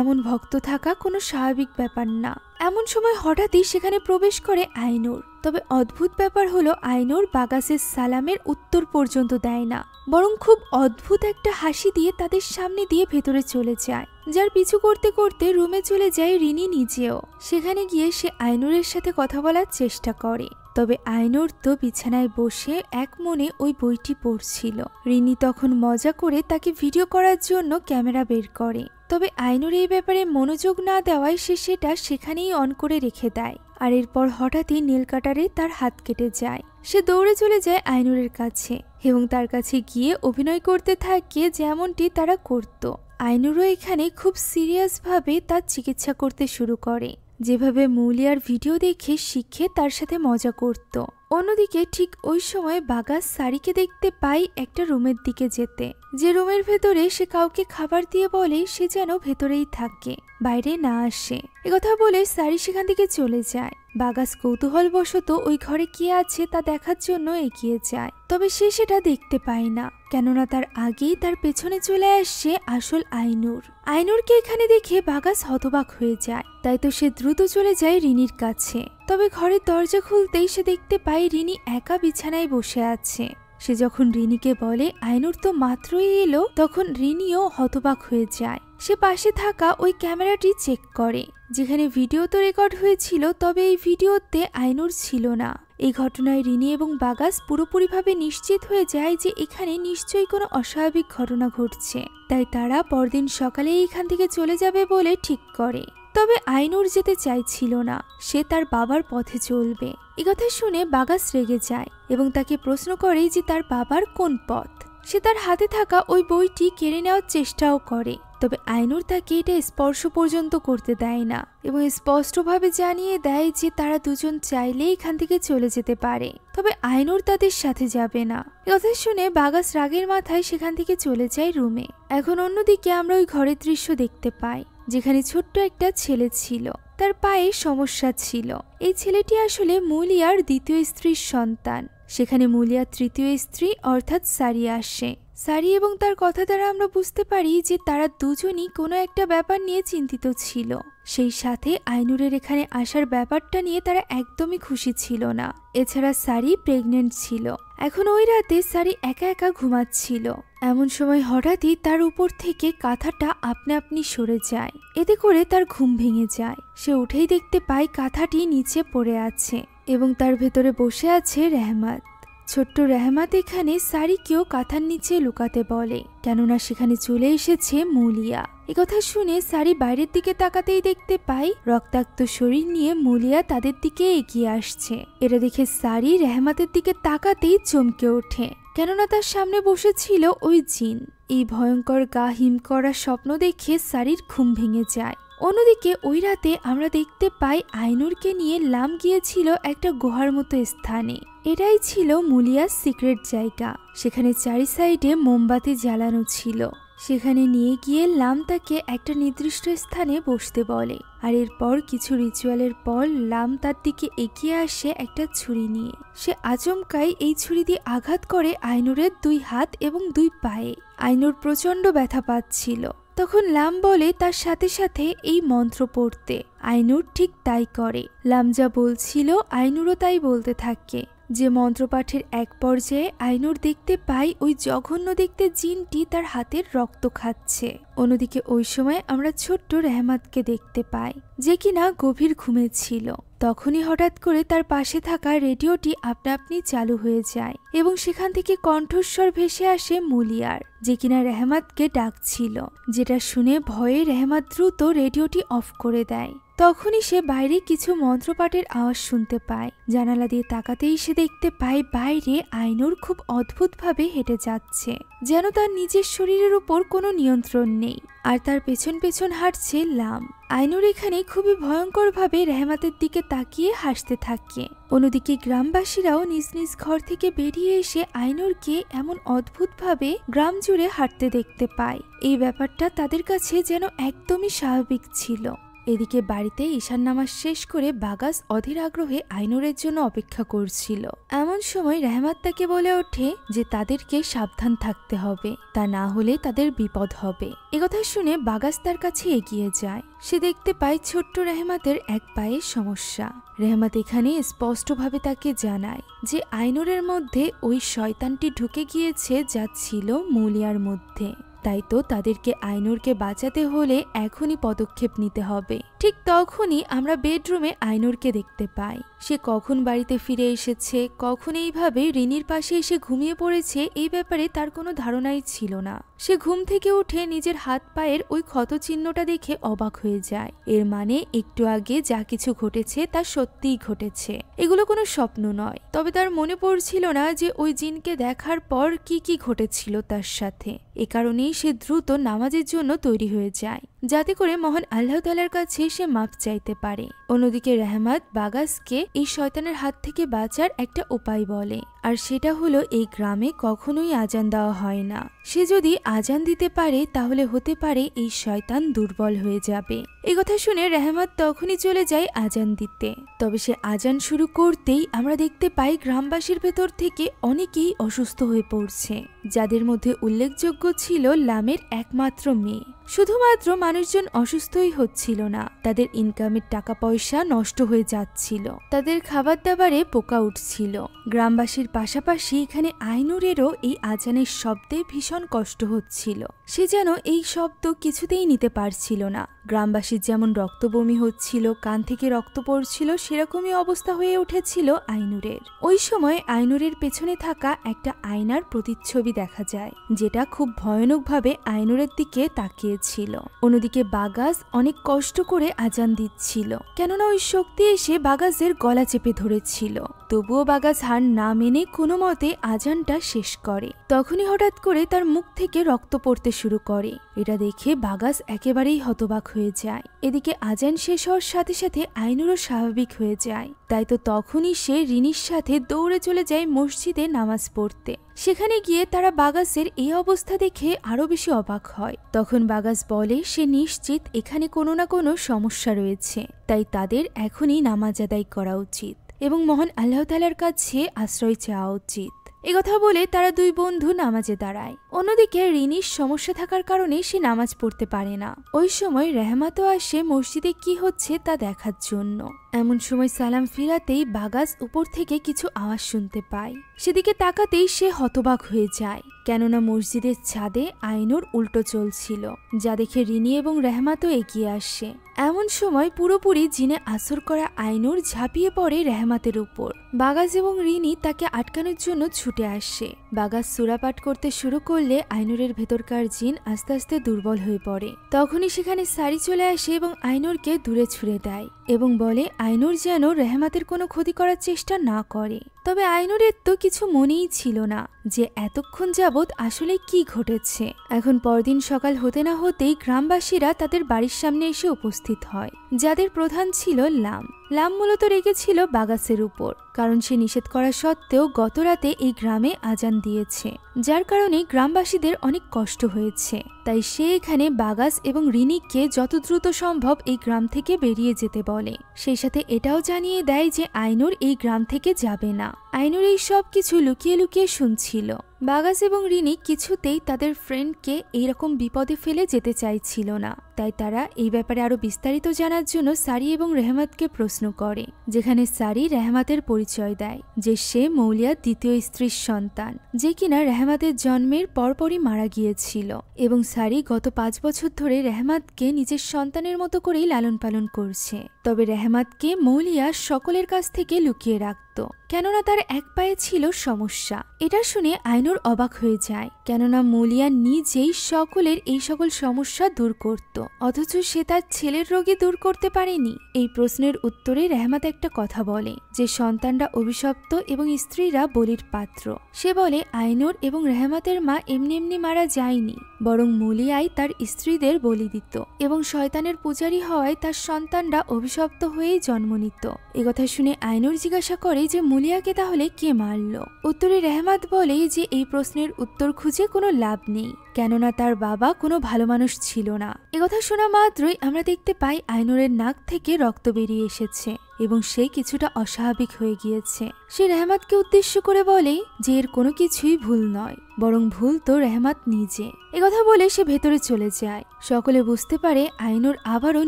Speaker 1: এমন ভক্ত থাকা কোনো স্বাভাবিক ব্যাপার না। এমন সময় হঠাৎই সেখানে প্রবেশ করে আইনুর। তবে অদ্ভুত ব্যাপার হলো আইনুর বাগাসের সালামের উত্তর পর্যন্ত দেয় না, বরং খুব অদ্ভুত একটা হাসি দিয়ে তাদের সামনে দিয়ে ভেতরে চলে যায়, যার পিছু করতে করতে রুমে চলে যায় রিনি নিজেও। সেখানে গিয়ে সে আইনুরের সাথে কথা বলার চেষ্টা করে, তবে আইনুর তো বিছানায় বসে এক মনে ওই বইটি পড়ছিল। রিনি তখন মজা করে তাকে ভিডিও করার জন্য ক্যামেরা বের করে, তবে আইনুর এই ব্যাপারে মনোযোগ না দেওয়ায় সে সেটা সেখানেই অন করে রেখে দেয়। আর এরপর হঠাৎই নীল কাটারে তার হাত কেটে যায়। সে দৌড়ে চলে যায় আইনুরের কাছে এবং তার কাছে গিয়ে অভিনয় করতে থাকে যেমনটি তারা করত। আইনুরও এখানে খুব সিরিয়াসভাবে তার চিকিৎসা করতে শুরু করে, যেভাবে মুলিয়ার ভিডিও দেখে শিখে তার সাথে মজা করত। অন্যদিকে ঠিক ওই সময় বাগাস সারিকে দেখতে পাই একটা রুমের দিকে যেতে, যে রুমের ভেতরে সে কাউকে খাবার দিয়ে বলে সে যেন ভেতরেই থাকে, বাইরে না আসে। একথা বলে সারি সেখান থেকে চলে যায়। বাগাস কৌতূহলবশত ওই ঘরে কে আছে তা দেখার জন্য এগিয়ে যায়, তবে সে সেটা দেখতে পায় না, কেননা তার আগেই তার পেছনে চলে আসছে আসল আইনুর। আইনুরকে এখানে দেখে বাগাস হতবাক হয়ে যায়, তাই তো সে দ্রুত চলে যায় রিনির কাছে। তবে ঘরের দরজা খুলতেই সে দেখতে পায় রিনি একা বিছানায় বসে আছে। সে যখন রিনিকে বলে আইনুর তো মাত্রই এলো, তখন রিনিও হতবাক হয়ে যায়। সে পাশে থাকা ওই ক্যামেরাটি চেক করে, যেখানে ভিডিও তো রেকর্ড হয়েছিল, তবে এই ভিডিওতে আইনুর ছিল না। এই ঘটনায় রিনি এবং বাগাস পুরোপুরিভাবে নিশ্চিত হয়ে যায় যে এখানে নিশ্চয়ই কোনো অস্বাভাবিক ঘটনা ঘটছে, তাই তারা পরদিন সকালে এখান থেকে চলে যাবে বলে ঠিক করে। তবে আইনুর যেতে চাইছিল না, সে তার বাবার পথে চলবে। একথা শুনে বাগাস রেগে যায় এবং তাকে প্রশ্ন করে যে তার বাবার কোন পথ। সে তার হাতে থাকা ওই বইটি কেড়ে নেওয়ার চেষ্টাও করে, তবে আইনুর তাকে এটা স্পর্শ পর্যন্ত করতে দেয় না এবং স্পষ্টভাবে জানিয়ে দেয় যে তারা দুজন চাইলে এখান থেকে চলে যেতে পারে, তবে আইনুর তাদের সাথে যাবে না। কথা শুনে বাগাস রাগের মাথায় সেখান থেকে চলে যায় রুমে। এখন অন্যদিকে আমরা ওই ঘরের দৃশ্য দেখতে পাই, যেখানে ছোট্ট একটা ছেলে ছিল, তার পায়ে সমস্যা ছিল। এই ছেলেটি আসলে মুলিয়ার দ্বিতীয় স্ত্রীর সন্তান। সেখানে মুলিয়ার তৃতীয় স্ত্রী অর্থাৎ সারি আসে। সারি এবং তার কথা দ্বারা আমরা বুঝতে পারি যে তারা দুজনই কোনো একটা ব্যাপার নিয়ে চিন্তিত ছিল। সেই সাথে আইনুরের এখানে আসার ব্যাপারটা নিয়ে তারা একদমই খুশি ছিল না। এছাড়া সারি প্রেগনেন্ট ছিল। এখন ওই রাতে সারি একা একা ঘুমাচ্ছিল। এমন সময় হঠাৎই তার উপর থেকে কাঁথাটা আপনা আপনি সরে যায়, এতে করে তার ঘুম ভেঙে যায়। সে উঠেই দেখতে পায় কাঁথাটি নিচে পড়ে আছে এবং তার ভেতরে বসে আছে রেহমাত। ছোট্ট রেহমাত এখানে সারিকেও কাঁথার নিচে লুকাতে বলে, কেননা সেখানে চলে এসেছে মুলিয়া। একথা শুনে সারি বাইরের দিকে তাকাতেই দেখতে পাই রক্তাক্ত শরীর নিয়ে মুলিয়া তাদের দিকে এগিয়ে আসছে। এটা দেখে সারি রেহমাতের দিকে তাকাতেই চমকে ওঠে, কেননা তার সামনে বসেছিল ওই জিন। এই ভয়ঙ্কর গা হিম করা স্বপ্ন দেখে সারির ঘুম ভেঙে যায়। অন্যদিকে ওই রাতে আমরা দেখতে পাই আইনুরকে নিয়ে লাম গিয়েছিল একটা গুহার মতো স্থানে। এটাই ছিল মুলিয়ার সিক্রেট জায়গা। সেখানে চারি সাইডে মোমবাতি জ্বালানো ছিল। সেখানে নিয়ে গিয়ে লাম তাকে একটা নির্দিষ্ট স্থানে বসতে বলে, আর এরপর কিছু রিচুয়ালের পর লাম তার দিকে এগিয়ে আসে একটা ছুরি নিয়ে। সে আচমকাই এই ছুরি দিয়ে আঘাত করে আইনুরের 2 হাত এবং 2 পায়ে। আইনুর প্রচন্ড ব্যথা পাচ্ছিল। তখন লাম বলে তার সাথে সাথে এই মন্ত্র পড়তে। আইনুর ঠিক তাই করে। লাম যা বলছিল আইনুরও তাই বলতে থাকে। যে মন্ত্রপাঠের এক পর্যায়ে আইনুর দেখতে পাই ওই জঘন্য দেখতে জিনটি তার হাতের রক্ত খাচ্ছে। অন্যদিকে ওই সময় আমরা ছোট্ট রেহমাতকে দেখতে পাই, যে কিনা গভীর ঘুমে ছিল। তখনই হঠাৎ করে তার পাশে থাকা রেডিওটি আপনা আপনি চালু হয়ে যায় এবং সেখান থেকে কণ্ঠস্বর ভেসে আসে মুলিয়ার, যে কিনা রেহমাতকে ডাকছিল। যেটা শুনে ভয়ে রেহমাত দ্রুত রেডিওটি অফ করে দেয়। তখনই সে বাইরে কিছু মন্ত্রপাঠের আওয়াজ শুনতে পায়। জানালা দিয়ে তাকাতেই সে দেখতে পায় বাইরে আইনুর খুব অদ্ভুতভাবে হেঁটে যাচ্ছে, যেন তার নিজের শরীরের উপর কোনো নিয়ন্ত্রণ নেই, আর তার পেছন পেছন হাঁটছে লাম। আইনুর এখানে খুবই ভয়ঙ্করভাবে রেহমাতের দিকে তাকিয়ে হাসতে থাকে। অন্যদিকে গ্রামবাসীরাও নিজ নিজ ঘর থেকে বেরিয়ে এসে আইনুরকে এমন অদ্ভুতভাবে গ্রাম জুড়ে হাঁটতে দেখতে পায়। এই ব্যাপারটা তাদের কাছে যেন একদমই স্বাভাবিক ছিল। এদিকে বাড়িতে ঈশান নামাজ শেষ করে বাগাস অধীর আগ্রহে আইনুরের জন্য অপেক্ষা করছিল। এমন সময় রেহমাত তাকে বলে ওঠে যে তাদেরকে সাবধান থাকতে হবে, তা না হলে তাদের বিপদ হবে। একথা শুনে বাগাস তার কাছে এগিয়ে যায়। সে দেখতে পায় ছোট্ট রেহমাতের এক পায়ের সমস্যা। রেহমাত এখানে স্পষ্টভাবে তাকে জানায় যে আইনুরের মধ্যে ওই শয়তানটি ঢুকে গিয়েছে যা ছিল মৌলিয়ার মধ্যে। তাই তো তাদেরকে আইনুরকে বাঁচাতে হলে এখনই পদক্ষেপ নিতে হবে। ঠিক তখনই আমরা বেডরুমে আইনুরকে দেখতে পাই। সে কখন বাড়িতে ফিরে এসেছে, কখন এইভাবে রিনির পাশে এসে ঘুমিয়ে পড়েছে, এই ব্যাপারে তার কোনো ধারণাই ছিল না। সে ঘুম থেকে উঠে নিজের হাত পায়ের ওই ক্ষত চিহ্নটা দেখে অবাক হয়ে যায়। এর মানে একটু আগে যা কিছু ঘটেছে তা সত্যিই ঘটেছে, এগুলো কোনো স্বপ্ন নয়। তবে তার মনে পড়ছিল না যে ওই জিনকে দেখার পর কি কি ঘটেছিল তার সাথে। এ কারণেই সে দ্রুত নামাজের জন্য তৈরি হয়ে যায়, যাতে করে মহান আল্লাহ তাআলার কাছে সে মাফ চাইতে পারে। অন্যদিকে রেহমাত বাগাসকে এই শয়তানের হাত থেকে বাঁচার একটা উপায় বলে, আর সেটা হলো এই গ্রামে কখনোই আজান দেওয়া হয় না। সে যদি আজান দিতে পারে তাহলে হতে পারে এই শয়তান দুর্বল হয়ে যাবে। এই কথা শুনে রেহমাত তখনই চলে যায় আজান দিতে। তবে সে আজান শুরু করতেই আমরা দেখতে পাই গ্রামবাসীর ভেতর থেকে অনেকেই অসুস্থ হয়ে পড়ছে, যাদের মধ্যে উল্লেখযোগ্য ছিল লামের একমাত্র মেয়ে। শুধুমাত্র মানুষজন অসুস্থই হচ্ছিল না, তাদের ইনকামের টাকা পয়সা নষ্ট হয়ে যাচ্ছিল, তাদের খাবার দাবারে পোকা উঠছিল। গ্রামবাসীর পাশাপাশি এখানে আইনুরেরও এই আজানের শব্দে ভীষণ কষ্ট হচ্ছিল। সে যেন এই শব্দ কিছুতেই নিতে পারছিল না। গ্রামবাসীর যেমন রক্তবমি হচ্ছিল, কান থেকে রক্ত পড়ছিল, সেরকমই অবস্থা হয়ে উঠেছিল আইনুরের। ওই সময় আইনুরের পেছনে থাকা একটা আয়নার প্রতিচ্ছবি দেখা যায়, যেটা খুব ভয়ানকভাবে আইনুরের দিকে তাকিয়েছিল। অন্যদিকে বাগাস অনেক কষ্ট করে আজান দিচ্ছিল, কেননা ওই শক্তি এসে বাগাসের গলা চেপে ধরেছিল। তবুও বাগাস হার না মেনে কোনো মতে আজানটা শেষ করে। তখনই হঠাৎ করে তার মুখ থেকে রক্ত পড়তে শুরু করে। এটা দেখে বাগাস একেবারেই হতবাক হয়ে যায়। এদিকে আজান শেষ হওয়ার সাথে সাথে আইনুরও স্বাভাবিক হয়ে যায়। তাই তো তখনই সে রিনির সাথে দৌড়ে চলে যায় মসজিদে নামাজ পড়তে। সেখানে গিয়ে তারা বাগাসের এই অবস্থা দেখে আরো বেশি অবাক হয়। তখন বাগাস বলে সে নিশ্চিত এখানে কোনো না কোনো সমস্যা রয়েছে, তাই তাদের এখনই নামাজ আদায় করা উচিত এবং মহান আল্লাহ তাআলার কাছে আশ্রয় চাওয়া উচিত। একথা বলে তারা দুই বন্ধু নামাজে দাঁড়ায়। অন্যদিকে রিনির সমস্যা থাকার কারণে সে নামাজ পড়তে পারে না। ওই সময় রেহমাতও আসে মসজিদে কি হচ্ছে তা দেখার জন্য। এমন সময় সালাম ফিরাতেই বাগাস উপর থেকে কিছু আওয়াজ শুনতে পায়। সেদিকে তাকাতেই সে হতবাক হয়ে যায়, কেননা মসজিদের ছাদে আইনুর উল্টো চলছিল, যা দেখে রিনি এবং রেহমাতও এগিয়ে আসে। এমন সময় পুরোপুরি জিনে আসর করা আইনুর ঝাঁপিয়ে পড়ে রেহমাতের উপর। বাগাস এবং রিনি তাকে আটকানোর জন্য ছুটে আসে। বাগাস সূরা পাঠ করতে শুরু করলে আইনুরের ভেতরকার জিন আস্তে আস্তে দুর্বল হয়ে পড়ে। তখনই সেখানে সারি চলে আসে এবং আইনুরকে দূরে ছুড়ে দেয় এবং বলে আইনুর যেন রেহমাতের কোনো ক্ষতি করার চেষ্টা না করে। তবে আইনুরের তো কিছু মনেই ছিল না যে এতক্ষণ যাবৎ আসলে কি ঘটেছে। এখন পরদিন সকাল হতে না হতেই গ্রামবাসীরা তাদের বাড়ির সামনে এসে উপস্থিত হয়, যাদের প্রধান ছিল লাম। লাম মূলত রেগেছিল বাগাসের উপর, কারণ সে নিষেধ করা সত্ত্বেও গত রাতে এই গ্রামে আজান দিয়েছে, যার কারণে গ্রামবাসীদের অনেক কষ্ট হয়েছে। তাই সে এখানে বাগাস এবং রিনিককে যত দ্রুত সম্ভব এই গ্রাম থেকে বেরিয়ে যেতে বলে। সেই সাথে এটাও জানিয়ে দেয় যে আইনুর এই গ্রাম থেকে যাবে না। আইনুর এই সব কিছু লুকিয়ে লুকিয়ে শুনছিল। বাগাস এবং রিনি কিছুতেই তাদের ফ্রেন্ডকে এইরকম বিপদে ফেলে যেতে চাইছিল না, তাই তারা এই ব্যাপারে আরো বিস্তারিত জানার জন্য সারি এবং রেহমাতকে প্রশ্ন করে, যেখানে সারি রেহমাতের পরিচয় দেয় যে সে মৌলিয়ার দ্বিতীয় স্ত্রীর সন্তান, যে কিনা রেহমাতের জন্মের পরপরই মারা গিয়েছিল। এবং সারি গত 5 বছর ধরে রেহমাতকে নিজের সন্তানের মতো করেই লালন পালন করছে। তবে রেহমাতকে মৌলিয়া সকলের কাছ থেকে লুকিয়ে রাখত, কেননা তার তার এক পায়ে ছিল সমস্যা। এটা শুনে আইনুর অবাক হয়ে যায়, কেননা মুলিয়া নিজেই সকলের এই সকল সমস্যা দূর করত, অথচ সে তার ছেলের রোগী দূর করতে পারেনি। এই প্রশ্নের উত্তরে রেহমাত একটা কথা বলে যে সন্তানরা অভিশপ্ত এবং স্ত্রীরা বলির পাত্র। সে বলে আইনুর এবং রেহমাতের মা এমনি এমনি মারা যায়নি, বরং মুলিয়াই তার স্ত্রীদের বলি দিত এবং শয়তানের পূজারী হওয়ায় তার সন্তানরা অভিশপ্ত হয়েই জন্ম নিত। একথা শুনে আইনুর জিজ্ঞাসা করে যে মুলিয়াকে তাহলে কে মারল? উত্তরে রেহমাত বলে যে এই প্রশ্নের উত্তর খুঁজে কোনো লাভ নেই, কেননা তার বাবা কোনো ভালো মানুষ ছিল না। একথা শোনা মাত্রই আমরা দেখতে পাই আইনুরের নাক থেকে রক্ত বেরিয়ে এসেছে এবং সে কিছুটা অস্বাভাবিক হয়ে গিয়েছে। সে রেহমাতকে উদ্দেশ্য করে বলে যে এর কোনো কিছুই ভুল নয়, বরং ভুল তো রেহমাত নিজে। একথা বলে সে ভেতরে চলে যায়। সকলে বুঝতে পারে আইনুর আবারও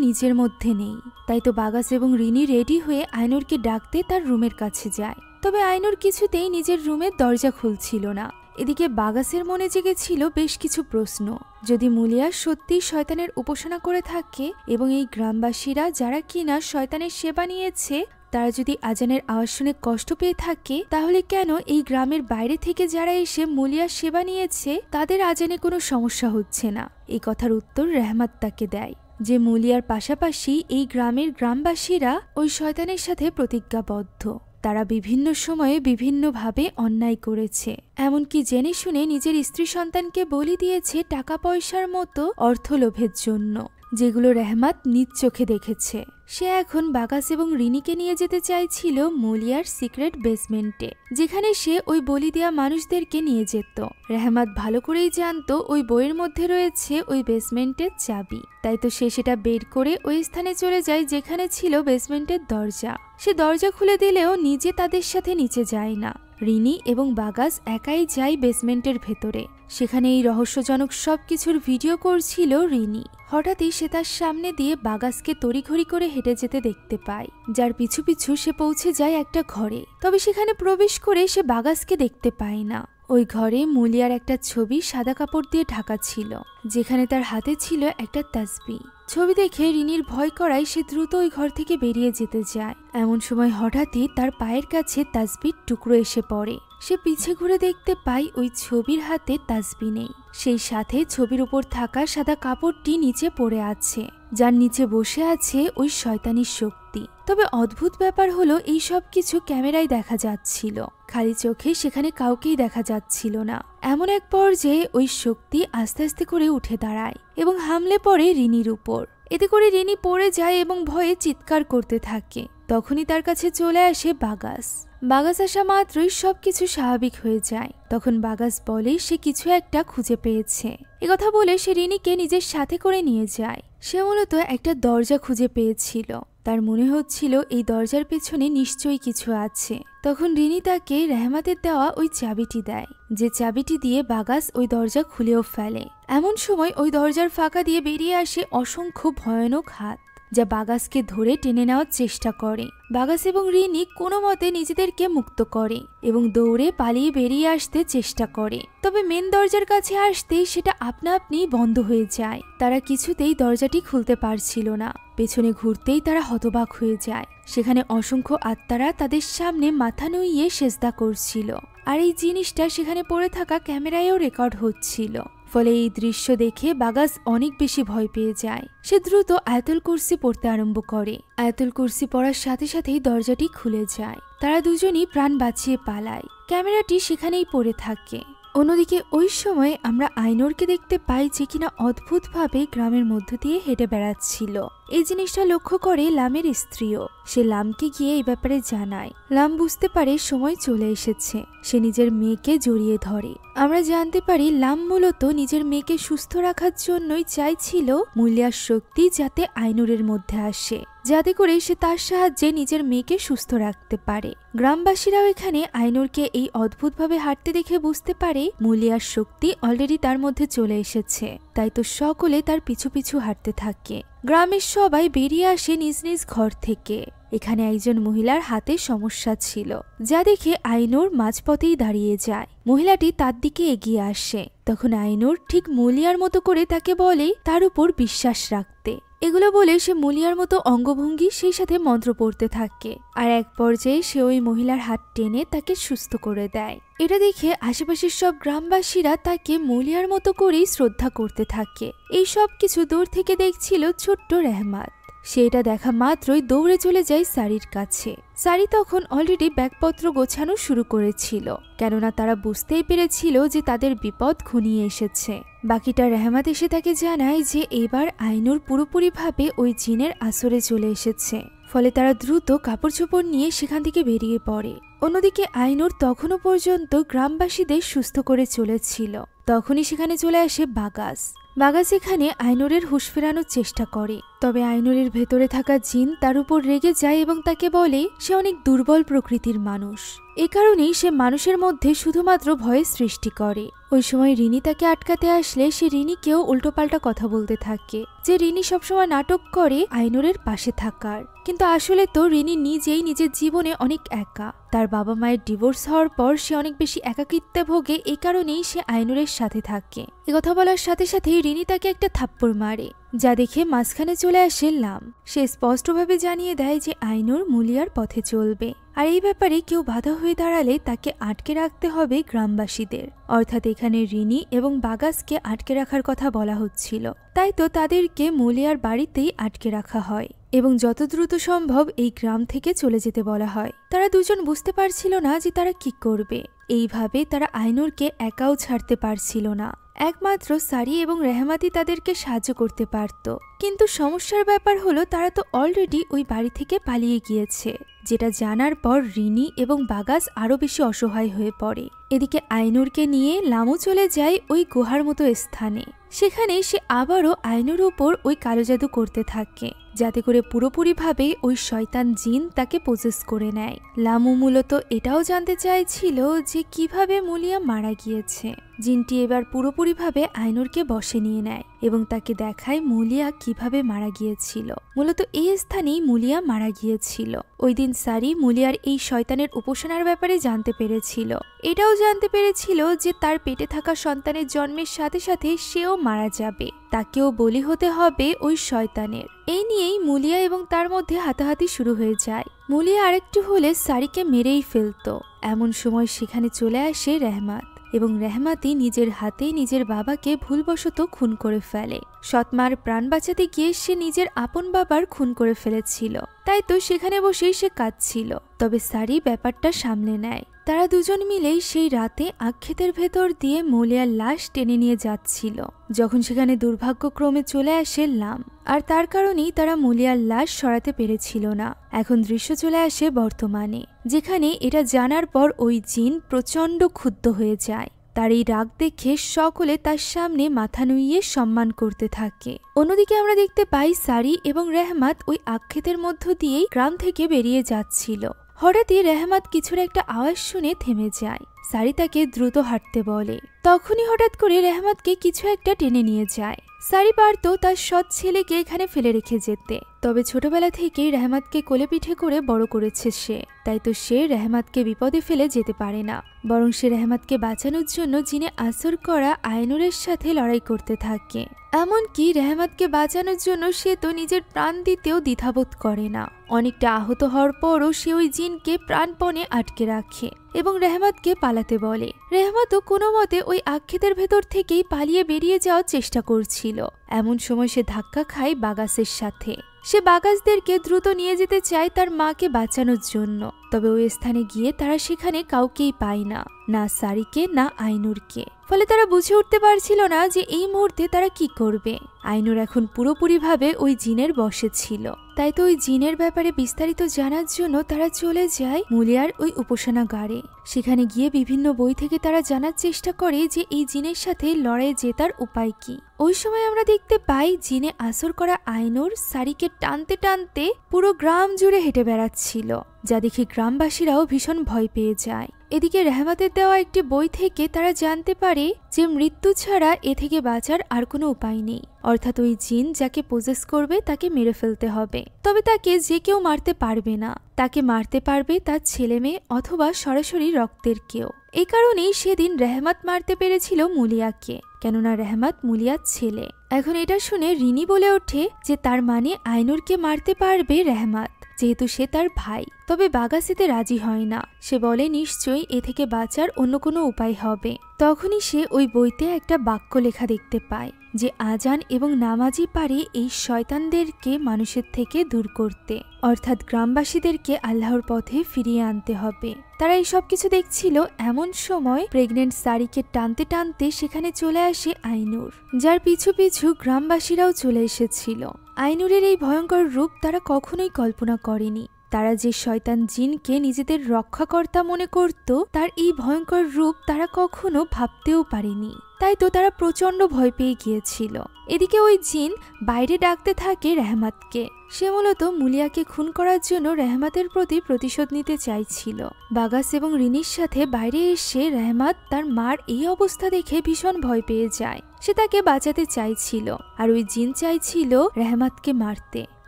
Speaker 1: নিজের মধ্যে নেই। তাই তো বাগাস এবং রিনি রেডি হয়ে আইনুরকে ডাকতে তার রুমের কাছে যায়। তবে আইনুর কিছুতেই নিজের রুমের দরজা খুলছিল না। এদিকে বাগাসের মনে জেগেছিল বেশ কিছু প্রশ্ন। যদি মুলিয়া সত্যি শয়তানের উপাসনা করে থাকে এবং এই গ্রামবাসীরা যারা কিনা শয়তানের সেবা নিয়েছে তারা যদি আজানের আওয়াজ শুনে কষ্ট পেয়ে থাকে, তাহলে কেন এই গ্রামের বাইরে থেকে যারা এসে মুলিয়ার সেবা নিয়েছে তাদের আজানে কোনো সমস্যা হচ্ছে না? এই কথার উত্তর রেহমাত তাকে দেয় যে মুলিয়ার পাশাপাশি এই গ্রামের গ্রামবাসীরা ওই শয়তানের সাথে প্রতিজ্ঞাবদ্ধ। তারা বিভিন্ন সময়ে বিভিন্নভাবে অন্যায় করেছে, এমনকি জেনে শুনে নিজের স্ত্রী সন্তানকে বলি দিয়েছে টাকা পয়সার মতো অর্থলোভের জন্য, যেগুলো রেহমাত নিজ চোখে দেখেছে। সে এখন বাগাস এবং রিনিকে নিয়ে যেতে চাইছিল মুলিয়ার সিক্রেট বেসমেন্টে, যেখানে সে ওই বলি দেওয়া মানুষদেরকে নিয়ে যেত। রেহমাত ভালো করেই জানতো ওই বইয়ের মধ্যে রয়েছে ওই বেসমেন্টের চাবি, তাই তো সে সেটা বের করে ওই স্থানে চলে যায় যেখানে ছিল বেসমেন্টের দরজা। সে দরজা খুলে দিলেও নিজে তাদের সাথে নিচে যায় না। রিনি এবং বাগাস একাই যায় বেসমেন্টের ভেতরে। সেখানে এই রহস্যজনক সবকিছুর ভিডিও করছিল রিনি। হঠাৎই সে তার সামনে দিয়ে বাগাসকে তড়িঘড়ি করে হেঁটে যেতে দেখতে পায়, যার পিছু পিছু সে পৌঁছে যায় একটা ঘরে। তবে সেখানে প্রবেশ করে সে বাগাসকে দেখতে পায় না। ওই ঘরে মুলিয়ার একটা ছবি সাদা কাপড় দিয়ে ঢাকা ছিল, যেখানে তার হাতে ছিল একটা তাসবিহ। ছবি দেখে রিনির ভয় করায় সে দ্রুত ওই ঘর থেকে বেরিয়ে যেতে যায়। এমন সময় হঠাৎই তার পায়ের কাছে তাসবিহর টুকরো এসে পড়ে। সে পিছে ঘুরে দেখতে পায় ওই ছবির হাতে তাসবিহ নেই, সেই সাথে ছবির উপর থাকা সাদা কাপড়টি নিচে পড়ে আছে, যার নিচে বসে আছে ওই শয়তানি শক্তি। তবে অদ্ভুত ব্যাপার হলো এই সব কিছু ক্যামেরায় দেখা যাচ্ছিল, খালি চোখে সেখানে কাউকেই দেখা যাচ্ছিল না। এমন এক পর্যায়ে ওই শক্তি আস্তে আস্তে করে উঠে দাঁড়ায় এবং হামলে পড়ে রিনির উপর। এতে করে রিনি পড়ে যায় এবং ভয়ে চিৎকার করতে থাকে। তখনই তার কাছে চলে আসে বাগাস। বাগাস আসা মাত্রই সবকিছু স্বাভাবিক হয়ে যায়। তখন বাগাস বলে সে কিছু একটা খুঁজে পেয়েছে। একথা বলে সে রিনিকে নিজের সাথে করে নিয়ে যায়। সে মূলত একটা দরজা খুঁজে পেয়েছিল। তার মনে হচ্ছিল এই দরজার পেছনে নিশ্চয়ই কিছু আছে। তখন রিনি তাকে রেহমাতের দেওয়া ওই চাবিটি দেয়, যে চাবিটি দিয়ে বাগাস ওই দরজা খুলেও ফেলে। এমন সময় ওই দরজার ফাঁকা দিয়ে বেরিয়ে আসে অসংখ্য ভয়ানক হাত, যা বাগাসকে ধরে টেনে নেওয়ার চেষ্টা করে। বাগাস এবং রিনি কোনো মতে নিজেদেরকে মুক্ত করে এবং দৌড়ে পালিয়ে বেরিয়ে আসতে চেষ্টা করে। তবে মেন দরজার কাছে আসতেই সেটা আপনা আপনি বন্ধ হয়ে যায়। তারা কিছুতেই দরজাটি খুলতে পারছিল না। পেছনে ঘুরতেই তারা হতবাক হয়ে যায়। সেখানে অসংখ্য আত্মারা তাদের সামনে মাথা নুইয়ে সেজদা করছিল, আর এই জিনিসটা সেখানে পড়ে থাকা ক্যামেরায়ও রেকর্ড হচ্ছিল। ফলে এই দৃশ্য দেখে বাগাস অনেক বেশি ভয় পেয়ে যায়। সে দ্রুত আয়াতুল কুরসি পড়তে আরম্ভ করে। আয়াতুল কুরসি পড়ার সাথে সাথেই দরজাটি খুলে যায়। তারা দুজনই প্রাণ বাঁচিয়ে পালায়। ক্যামেরাটি সেখানেই পড়ে থাকে। অন্যদিকে ওই সময় আমরা আইনুরকে দেখতে পাই, যে কিনা অদ্ভুতভাবে গ্রামের মধ্য দিয়ে হেঁটে বেড়াচ্ছিল। এই জিনিসটা লক্ষ্য করে লামের স্ত্রীও। সে লামকে গিয়ে এই ব্যাপারে জানায়। লাম বুঝতে পারে সময় চলে এসেছে। সে নিজের মেয়েকে জড়িয়ে ধরে। আমরা জানতে পারি লাম মূলত নিজের মেয়েকে সুস্থ রাখার জন্যই চাইছিল মুলিয়ার শক্তি যাতে আইনুরের মধ্যে আসে, যাতে করে সে তার সাহায্যে নিজের মেয়েকে সুস্থ রাখতে পারে। গ্রামবাসীরাও এখানে আইনুরকে এই অদ্ভুতভাবে হাঁটতে দেখে বুঝতে পারে মুলিয়ার শক্তি অলরেডি তার মধ্যে চলে এসেছে। তাই তো সকলে তার পিছু পিছু হাঁটতে থাকে। গ্রামের সবাই বেরিয়ে আসে নিজ নিজ ঘর থেকে। এখানে একজন মহিলার হাতে সমস্যা ছিল, যা দেখে আইনুর মাঝপথেই দাঁড়িয়ে যায়। মহিলাটি তার দিকে এগিয়ে আসে। তখন আইনুর ঠিক মুলিয়ার মতো করে তাকে বলে তার উপর বিশ্বাস রাখতে। এগুলো বলে সে মুলিয়ার মতো অঙ্গভঙ্গি সেই সাথে মন্ত্র পড়তে থাকে। আর এক পর্যায়ে সে ওই মহিলার হাত টেনে তাকে সুস্থ করে দেয়। এটা দেখে আশেপাশের সব গ্রামবাসীরা তাকে মুলিয়ার মতো করেই শ্রদ্ধা করতে থাকে। এই সব কিছু দূর থেকে দেখছিল ছোট্ট রেহমাত। সে এটা দেখা মাত্রই দৌড়ে চলে যায় সারির কাছে। সারি তখন অলরেডি ব্যাগপত্র গোছানো শুরু করেছিল, কেননা তারা বুঝতেই পেরেছিল যে তাদের বিপদ ঘনিয়ে এসেছে। বাকিটা রেহমাত এসে তাকে জানায় যে এবার আইনুর পুরোপুরিভাবে ওই জিনের আসরে চলে এসেছে। ফলে তারা দ্রুত কাপড় চোপড় নিয়ে সেখান থেকে বেরিয়ে পড়ে। অন্যদিকে আইনুর তখনও পর্যন্ত গ্রামবাসীদের সুস্থ করে চলেছিল। তখনই সেখানে চলে আসে বাগাস। বাগাস এখানে আইনুরের হুঁশ ফেরানোর চেষ্টা করে, তবে আইনুরের ভেতরে থাকা জিন তার উপর রেগে যায় এবং তাকে বলে সে অনেক দুর্বল প্রকৃতির মানুষ। এ কারণেই সে মানুষের মধ্যে শুধুমাত্র ভয়ের সৃষ্টি করে। ওই সময় রিনি তাকে আটকাতে আসলে সে রিনিকেও উল্টোপাল্টা কথা বলতে থাকে যে রিনি সবসময় নাটক করে আইনুরের পাশে থাকার, কিন্তু আসলে তো রিনি নিজেই নিজের জীবনে অনেক একা। তার বাবা মায়ের ডিভোর্স হওয়ার পর সে অনেক বেশি একাকিত্বে ভোগে, এই কারণেই সে আইনুরের সাথে থাকে। কথা বলার সাথে সাথেই রিনি তাকে একটা থাপ্পড় মারে, যা দেখে মাঝখানে চলে আসে লাম। সে স্পষ্টভাবে জানিয়ে দেয় যে আইনুর মুলিয়ার পথে চলবে, আর এই ব্যাপারে কেউ বাধা হয়ে দাঁড়ালে তাকে আটকে রাখতে হবে গ্রামবাসীদের। অর্থাৎ এখানে রিনি এবং বাগাসকে আটকে রাখার কথা বলা হচ্ছিল, তাই তো তাদেরকে মুলিয়ার বাড়িতেই আটকে রাখা হয় এবং যত দ্রুত সম্ভব এই গ্রাম থেকে চলে যেতে বলা হয়। তারা দুজন বুঝতে পারছিল না যে তারা কি করবে। এইভাবে তারা আইনুরকে একাও ছাড়তে পারছিল না। একমাত্র সারি এবং রেহমাতি তাদেরকে সাহায্য করতে পারত, কিন্তু সমস্যার ব্যাপার হলো তারা তো অলরেডি ওই বাড়ি থেকে পালিয়ে গিয়েছে, যেটা জানার পর রিনি এবং বাগাস আরো বেশি অসহায় হয়ে পড়ে। এদিকে আইনুরকে নিয়ে লামু চলে যায় ওই গুহার মতো স্থানে। সেখানে সে আবারও আইনুর উপর ওই কালো জাদু করতে থাকে, যাতে করে পুরোপুরিভাবে ওই শয়তান জিন তাকে পজেস করে নেয়। লামু মূলত এটাও জানতে চাইছিল যে কিভাবে মুলিয়া মারা গিয়েছে। জিনটি এবার পুরোপুরিভাবে আইনুরকে বশে নিয়ে নেয় এবং তাকে দেখায় মুলিয়া কিভাবে মারা গিয়েছিল। মূলত এই স্থানেই মুলিয়া মারা গিয়েছিল। ওই দিন সারি মুলিয়ার এই শয়তানের উপাসনার ব্যাপারে জানতে পেরেছিল। এটাও জানতে পেরেছিল যে তার পেটে থাকা সন্তানের জন্মের সাথে সাথে সেও মারা যাবে, তাকেও বলি হতে হবে ওই শয়তানের। এই নিয়েই মুলিয়া এবং তার মধ্যে হাতাহাতি শুরু হয়ে যায়। মুলিয়া আরেকটু হলে সারিকে মেরেই ফেলতো। এমন সময় সেখানে চলে আসে রেহমাত এবং রেহমাতি নিজের হাতে নিজের বাবাকে ভুলবশত খুন করে ফেলে। সৎমার প্রাণ বাঁচাতে গিয়ে সে নিজের আপন বাবার খুন করে ফেলেছিল, তাই তো সেখানে বসেই সে কাঁদছিল। তবে সারি ব্যাপারটা সামলে নেয়। তারা দুজন মিলেই সেই রাতে আক্ষেতের ভেতর দিয়ে মুলিয়ার লাশ টেনে নিয়ে যাচ্ছিল, যখন সেখানে দুর্ভাগ্যক্রমে চলে আসে লাম। আর তার কারণেই তারা মুলিয়ার লাশ সরাতে পেরেছিল না। এখন দৃশ্য চলে আসে বর্তমানে, যেখানে এটা জানার পর ওই জিন প্রচণ্ড ক্ষুব্ধ হয়ে যায়। তার এই রাগ দেখে সকলে তার সামনে মাথা নুইয়ে সম্মান করতে থাকে। অন্যদিকে আমরা দেখতে পাই সারি এবং রেহমাত ওই আক্ষেতের মধ্য দিয়েই গ্রাম থেকে বেরিয়ে যাচ্ছিল। হঠাৎই রেহমাত কিছুর একটা আওয়াজ শুনে থেমে যায়। সারি তাকে দ্রুত হাঁটতে বলে। তখনই হঠাৎ করে রেহমাতকে কিছু একটা টেনে নিয়ে যায়। সারি পারত তার সৎ ছেলেকে এখানে ফেলে রেখে যেতে, তবে ছোটবেলা থেকেই রেহমাতকে কোলে পিঠে করে বড় করেছে সে, তাই তো সে রেহমাতকে বিপদে ফেলে যেতে পারে না। বরং সে রেহমাতকে বাঁচানোর জন্য জিনে আসর করা আইনুরের সাথে লড়াই করতে থাকে। এমনকি রেহমাতকে বাঁচানোর জন্য সে তো নিজের প্রাণ দিতেও দ্বিধাবোধ করে না। অনেকটা আহত হওয়ার পরও সে ওই জিনকে প্রাণপণে আটকে রাখে এবং রেহমাতকে পালাতে বলে। রেহমাতও কোনো মতে ওই আক্ষেতের ভেতর থেকেই পালিয়ে বেরিয়ে যাওয়ার চেষ্টা করছিল। এমন সময় সে ধাক্কা খায় বাগাসের সাথে। সে বাগাসদেরকে দ্রুত নিয়ে যেতে চায় তার মাকে বাঁচানোর জন্য, তবে ওই স্থানে গিয়ে তারা সেখানে কাউকেই পায় না, না সারিকে না আইনুরকে। ফলে তারা বুঝে উঠতে পারছিল না যে এই মুহূর্তে তারা কি করবে। আইনুর এখন পুরোপুরিভাবে ওই জিনের বশে ছিল, তাই তো ওই জিনের ব্যাপারে বিস্তারিত জানার জন্য তারা চলে যায় মুলিয়ার ওই উপাসনাগারে। সেখানে গিয়ে বিভিন্ন বই থেকে তারা জানার চেষ্টা করে যে এই জিনের সাথে লড়াই জেতার উপায় কি। ওই সময় আমরা দেখতে পাই জিনে আসর করা আইনুর সারিকে টানতে টানতে পুরো গ্রাম জুড়ে হেঁটে বেড়াচ্ছিল, যা দেখে গ্রামবাসীরাও ভীষণ ভয় পেয়ে যায়। এদিকে রেহমাতের দেওয়া একটি বই থেকে তারা জানতে পারে যে মৃত্যু ছাড়া এ থেকে বাঁচার আর কোনো উপায় নেই, অর্থাৎ ওই জিন যাকে পজেস করবে তাকে মেরে ফেলতে হবে। তবে তাকে যে কেউ মারতে পারবে না, তাকে মারতে পারবে তার ছেলে মেয়ে অথবা সরাসরি রক্তের কেউ। এই কারণেই সেদিন রেহমাত মারতে পেরেছিল মুলিয়াকে, কেননা রেহমাত মুলিয়ার ছেলে। এখন এটা শুনে রিনি বলে ওঠে যে তার মানে আইনুরকে মারতে পারবে রেহমাত, যেহেতু সে তার ভাই। তবে বাগাস এতে রাজি হয় না, সে বলে নিশ্চয়ই এ থেকে বাঁচার অন্য কোনো উপায় হবে। তখনই সে ওই বইতে একটা বাক্য লেখা দেখতে পায় যে আজান এবং নামাজই পারে এই শয়তানদেরকে মানুষের থেকে দূর করতে, অর্থাৎ গ্রামবাসীদেরকে আল্লাহর পথে ফিরিয়ে আনতে হবে। তারা এই সব কিছু দেখছিল, এমন সময় প্রেগনেন্ট সারিকে টানতে টানতে সেখানে চলে আসে আইনুর, যার পিছু পিছু গ্রামবাসীরাও চলে এসেছিল। আইনুরের এই ভয়ঙ্কর রূপ তারা কখনোই কল্পনা করেনি। তারা যে শয়তান জিনকে নিজেদের রক্ষাকর্তা মনে করত, তার এই ভয়ঙ্কর রূপ তারা কখনো ভাবতেও পারেনি। তাই তো তারা প্রচন্ড ভয় পেয়ে গিয়েছিল। এদিকে ওই জিন বাইরে ডাকতে থাকে রেহমাতকে। সে মূলত মুলিয়াকে খুন করার জন্য রেহমাতের প্রতি প্রতিশোধ নিতে চাইছিল। বাগাস এবং রিনির সাথে বাইরে এসে রেহমাত তার মার এই অবস্থা দেখে ভীষণ ভয় পেয়ে যায়। সে তাকে বাঁচাতে চাইছিল, আর ওই জিন চাইছিল রেহমাতকে মারতে।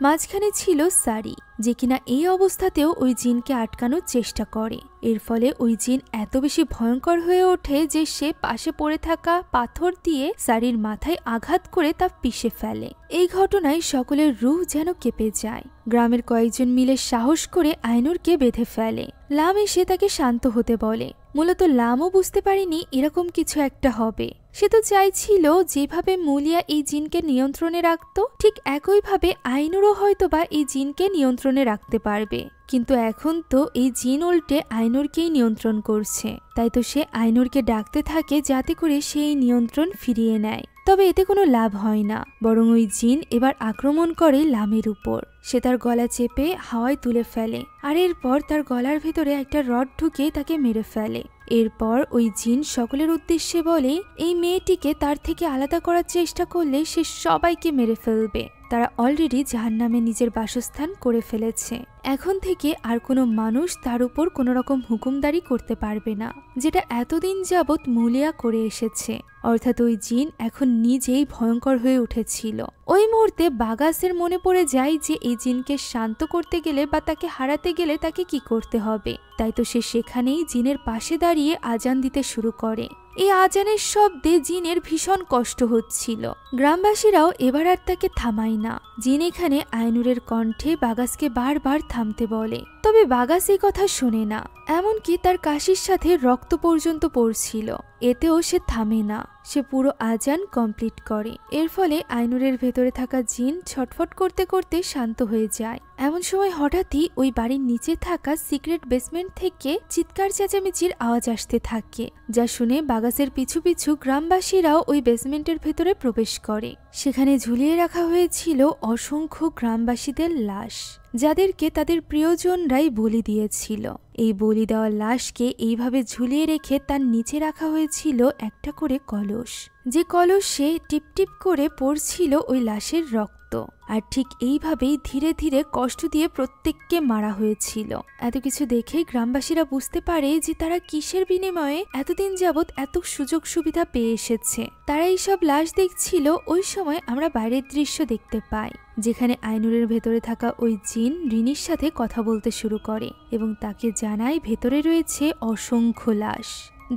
Speaker 1: মাঝখানে ছিল সারি, যে কিনা এই অবস্থাতেও ওই জিনকে আটকানোর চেষ্টা করে। এর ফলে ওই জিন এত বেশি ভয়ঙ্কর হয়ে ওঠে যে সে পাশে পড়ে থাকা পাথর দিয়ে সারির মাথায় আঘাত করে তা পিষে ফেলে। এই ঘটনায় সকলের রূহ যেন কেঁপে যায়। গ্রামের কয়েকজন মিলে সাহস করে আইনুরকে বেঁধে ফেলে। লাম এসে তাকে শান্ত হতে বলে। মূলত লামও বুঝতে পারেনি এরকম কিছু একটা হবে। সে তো চাইছিল যেভাবে মুলিয়া এই জিনকে নিয়ন্ত্রণে রাখত, ঠিক একইভাবে আইনুরও হয়তোবা এই জিনকে নিয়ন্ত্রণে রাখতে পারবে। কিন্তু এখন তো এই জিন উল্টে আইনুরকেই নিয়ন্ত্রণ করছে। তাই তো সে আইনুরকে ডাকতে থাকে যাতে করে সে এই নিয়ন্ত্রণ ফিরিয়ে নেয়। তবে এতে কোনো লাভ হয় না, বরং ওই জিন এবার আক্রমণ করে লামের উপর। সে তার গলা চেপে হাওয়ায় তুলে ফেলে, আর এরপর তার গলার ভেতরে একটা রড ঢুকে তাকে মেরে ফেলে। এরপর ওই জিন সকলের উদ্দেশ্যে বলে এই মেয়েটিকে তার থেকে আলাদা করার চেষ্টা করলে সে সবাইকে মেরে ফেলবে। তারা অলরেডি জাহান্নামে নিজের বাসস্থান করে ফেলেছে। এখন থেকে আর কোনো মানুষ তার উপর কোনো রকম হুকুমদারি করতে পারবে না, যেটা এতদিন যাবৎ মুলিয়া করে এসেছে। অর্থাৎ ওই জিন এখন নিজেই ভয়ঙ্কর হয়ে উঠেছিল। ওই মুহূর্তে বাগাসের মনে পড়ে যায় যে এই জিনকে শান্ত করতে গেলে বা তাকে হারাতে গেলে তাকে কি করতে হবে। তাই তো সে সেখানেই জিনের পাশে দাঁড়িয়ে আজান দিতে শুরু করে। এই আজানের শব্দে জিনের ভীষণ কষ্ট হচ্ছিল। গ্রামবাসীরাও এবার আর তাকে থামায় না। জিন এখানে আইনুরের কণ্ঠে বাগাসকে বারবার থামতে বলে, তবে বাগাস এই কথা শোনে না। এমনকি তার কাশির সাথে রক্ত পর্যন্ত পড়ছিল, এতেও সে থামে না। সে পুরো আজান কমপ্লিট করে। এর ফলে আইনুরের ভেতরে থাকা জিন ছটফট করতে করতে শান্ত হয়ে যায়। এমন সময় হঠাৎই ওই বাড়ির নিচে থাকা সিক্রেট বেসমেন্ট থেকে চিৎকার চেঁচামেচির আওয়াজ আসতে থাকে, যা শুনে বাগাসের পিছু পিছু গ্রামবাসীরাও ওই বেসমেন্টের ভেতরে প্রবেশ করে। সেখানে ঝুলিয়ে রাখা হয়েছিল অসংখ্য গ্রামবাসীদের লাশ, যাদেরকে তাদের প্রিয়জনরাই বলি দিয়েছিল। এই বলি দেওয়া লাশকে এইভাবে ঝুলিয়ে রেখে তার নিচে রাখা হয়েছিল একটা করে কলস, যে কলসে টিপটিপ করে পড়ছিল ওই লাশের রক্ত। আর ঠিক এইভাবেই ধীরে ধীরে কষ্ট দিয়ে প্রত্যেককে মারা হয়েছিল। এত কিছু দেখে গ্রামবাসীরা বুঝতে পারে যে তারা কিসের বিনিময়ে এতদিন যাবৎ এত সুযোগ সুবিধা পেয়ে এসেছে। তারা এইসব লাশ দেখছিল। ওই সময় আমরা বাইরের দৃশ্য দেখতে পাই, যেখানে আইনুরের ভেতরে থাকা ওই জিন রিনির সাথে কথা বলতে শুরু করে এবং তাকে জানায় ভেতরে রয়েছে অসংখ্য লাশ,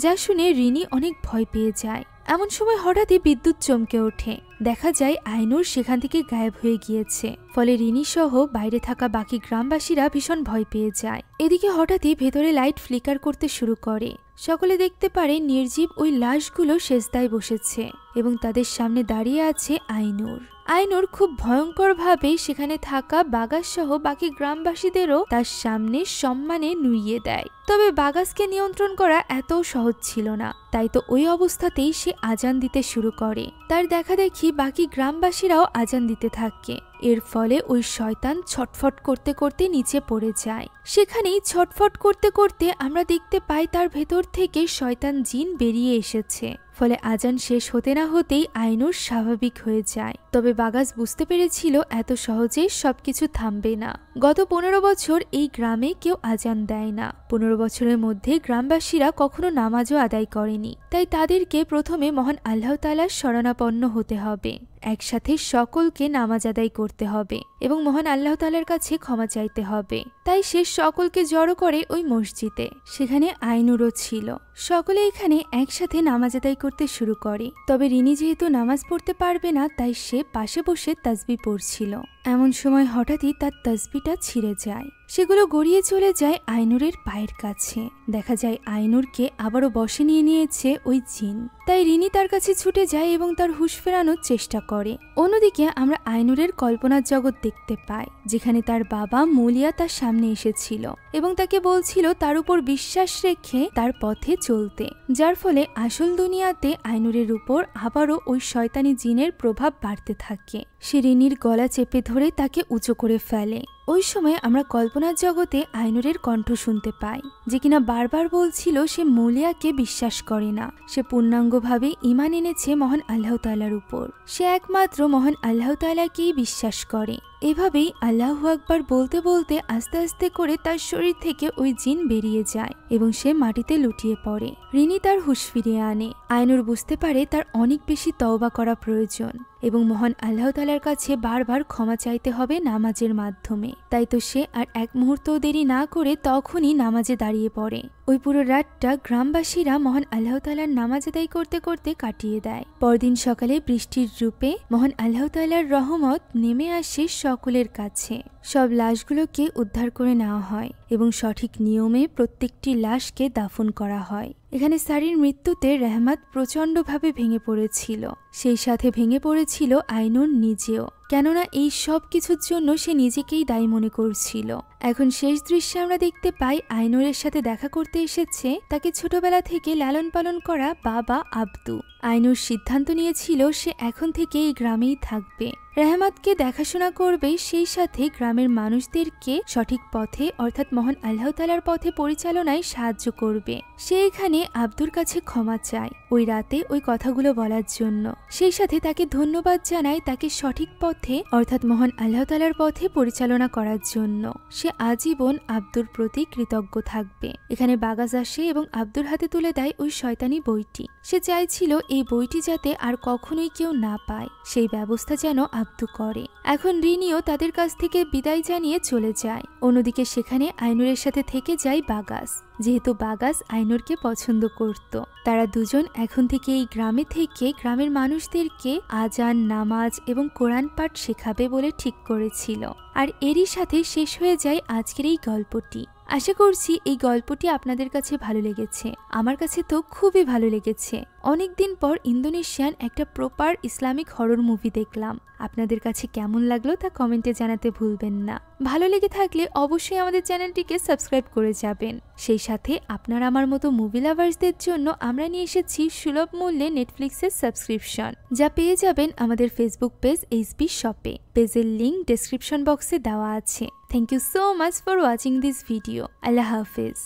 Speaker 1: যা শুনে রিনি অনেক ভয় পেয়ে যায়। এমন সময় হঠাৎই বিদ্যুৎ চমকে ওঠে। দেখা যায় আইনুর সেখান থেকে গায়েব হয়ে গিয়েছে। ফলে রিনি সহ বাইরে থাকা বাকি গ্রামবাসীরা ভীষণ ভয় পেয়ে যায়। এদিকে হঠাৎই ভেতরে লাইট ফ্লিকার করতে শুরু করে। সকলে দেখতে পারে নির্জীব ওই লাশগুলো সেজদায় বসেছে এবং তাদের সামনে দাঁড়িয়ে আছে আইনুর। আইনুর খুব ভয়ঙ্করভাবে সেখানে থাকা বাগাস সহ বাকি গ্রামবাসীদেরও তার সামনে সম্মানে নুইয়ে দেয়। তবে বাগাসকে নিয়ন্ত্রণ করা এত সহজ ছিল না। তাই তো ওই অবস্থাতেই সে আজান দিতে শুরু করে। তার দেখা দেখি বাকি গ্রামবাসীরাও আজান দিতে থাকে। এর ফলে ওই শয়তান ছটফট করতে করতে নিচে পড়ে যায়। সেখানেই ছটফট করতে করতে আমরা দেখতে পাই তার ভেতর থেকে শয়তান জিন বেরিয়ে এসেছে। ফলে আজান শেষ হতে না হতেই আইনুর স্বাভাবিক হয়ে যায়। তবে বাগাস বুঝতে পেরেছিল এত সহজে সবকিছু থামবে না। গত 15 বছর এই গ্রামে কেউ আজান দেয় না। 15 বছরের মধ্যে গ্রামবাসীরা কখনো নামাজও আদায় করেনি। তাই তাদেরকে প্রথমে মহান আল্লাহ তাআলার শরণাপন্ন হতে হবে, একসাথে সকলকে নামাজ আদায় করতে হবে এবং মহান আল্লাহ তাআলার কাছে ক্ষমা চাইতে হবে। তাই সে সকলকে জড়ো করে ওই মসজিদে। সেখানে আইনুরও ছিল। সকলে এখানে একসাথে নামাজ আদায় করতে শুরু করে। তবে রিনি যেহেতু নামাজ পড়তে পারবে না, তাই সে পাশে বসে তাসবিহ পড়ছিল। এমন সময় হঠাৎই তার তাসবিহটা ছিঁড়ে যায়। সেগুলো গড়িয়ে চলে যায় আইনুরের পায়ের কাছে। দেখা যায় আইনুরকে আবারও বশে নিয়ে নিয়েছে ওই জিন। তাই রিনি তার কাছে ছুটে যায় এবং তার হুঁশ ফেরানোর চেষ্টা করে। অন্যদিকে আমরা আইনুরের কল্পনার জগৎ দেখতে পাই, যেখানে তার বাবা মুলিয়া তার সামনে এসেছিল এবং তাকে বলছিল তার উপর বিশ্বাস রেখে তার পথে চলতে, যার ফলে আসল দুনিয়াতে আইনুরের উপর আবারও ওই শয়তানি জিনের প্রভাব বাড়তে থাকে। সে রিনির গলা চেপে ধরে তাকে উঁচু করে ফেলে। ওই সময় আমরা কল্পনার জগতে আইনুরের কণ্ঠ শুনতে পাই, যে কিনা বারবার বলছিল সে মুলিয়াকে বিশ্বাস করে না। সে পূর্ণাঙ্গভাবে ঈমান এনেছে মহান আল্লাহ তাআলার উপর। সে একমাত্র মহান আল্লাহ তাআলাকেই বিশ্বাস করে। এভাবেই আল্লাহু আকবার বলতে বলতে আস্তে আস্তে করে তার শরীর থেকে ওই জিন বেরিয়ে যায় এবং সে মাটিতে লুটিয়ে পড়ে। রিনি তার হুঁশ ফিরিয়ে আনে। আইনুর বুঝতে পারে তার অনেক বেশি তওবা করা প্রয়োজন এবং মহান আল্লাহ তাআলার কাছে বারবার ক্ষমা চাইতে হবে নামাজের মাধ্যমে। তাই তো সে আর এক মুহূর্তও দেরি না করে তখনই নামাজে দাঁড়িয়ে পড়ে। ওই পুরো রাতটা গ্রামবাসীরা মহান আল্লাহ তাআলার নামাজ আদায় করতে করতে কাটিয়ে দেয়। পরদিন সকালে বৃষ্টির রূপে মহান আল্লাহ তাআলার রহমত নেমে আসে সকলের কাছে। সব লাশগুলোকে উদ্ধার করে নেওয়া হয় এবং সঠিক নিয়মে প্রত্যেকটি লাশকে দাফন করা হয়। এখানে সারির মৃত্যুতে রহমত প্রচণ্ডভাবে ভেঙে পড়েছিল। সেই সাথে ভেঙে পড়েছিল আইনুর নিজেও, কেননা এই সব কিছুর জন্য সে নিজেকেই দায়ী মনে করছিল। এখন শেষ দৃশ্যে আমরা দেখতে পাই আইনুরের সাথে দেখা করতে এসেছে তাকে ছোটবেলা থেকে লালন পালন করা বাবা আব্দু। আইনুর সিদ্ধান্ত নিয়েছিল সে এখন থেকে এই গ্রামেই থাকবে, রহমতকে দেখাশোনা করবে, সেই সাথে গ্রামের মানুষদেরকে সঠিক পথে অর্থাৎ মহান আল্লাহ তাআলার পথে পরিচালনায় সাহায্য করবে। সে এখানে আব্দুর কাছে ক্ষমা চায় ওই রাতে ওই কথাগুলো বলার জন্য। সেই সাথে তাকে ধন্যবাদ জানায় তাকে সঠিক পথে অর্থাৎ মহান আল্লাহ তাআলার পথে পরিচালনা করার জন্য। সে আজীবন আব্দুর প্রতি কৃতজ্ঞ থাকবে। এখানে বাগাস আসে এবং আব্দুর হাতে তুলে দেয় ওই শয়তানি বইটি। সে চাইছিল এই বইটি যাতে আর কখনোই কেউ না পায়, সেই ব্যবস্থা যেন আব্দু করে। এখন রিনিও তাদের কাছ থেকে বিদায় জানিয়ে চলে যায়। অন্যদিকে সেখানে আইনুরের সাথে থেকে যায় বাগাস। যেহেতু বাগাস আইনুরকে পছন্দ করত, তারা দুজন এখন থেকে এই গ্রামে থেকে গ্রামের মানুষদেরকে আজান, নামাজ এবং কোরআন পাঠ শেখাবে বলে ঠিক করেছিল। আর এরই সাথে শেষ হয়ে যায় আজকের এই গল্পটি। আশা করছি এই গল্পটি আপনাদের কাছে ভালো লেগেছে। আমার কাছে তো খুবই ভালো লেগেছে। অনেকদিন পর ইন্দোনেশিয়ান একটা প্রপার ইসলামিক হরর মুভি দেখলাম। আপনাদের কাছে কেমন লাগলো তা কমেন্টে জানাতে ভুলবেন না। ভালো লেগে থাকলে অবশ্যই আমাদের চ্যানেলটিকে সাবস্ক্রাইব করে যাবেন। সেই সাথে আপনার আমার মতো মুভি লাভার্সদের জন্য আমরা নিয়ে এসেছি সুলভ মূল্যে নেটফ্লিক্সের সাবস্ক্রিপশন, যা পেয়ে যাবেন আমাদের ফেসবুক পেজ এইচবি শপে। পেজের লিংক ডেসক্রিপশন বক্সে দেওয়া আছে। Thank you so much for watching this video. আল্লাহ হাফেজ।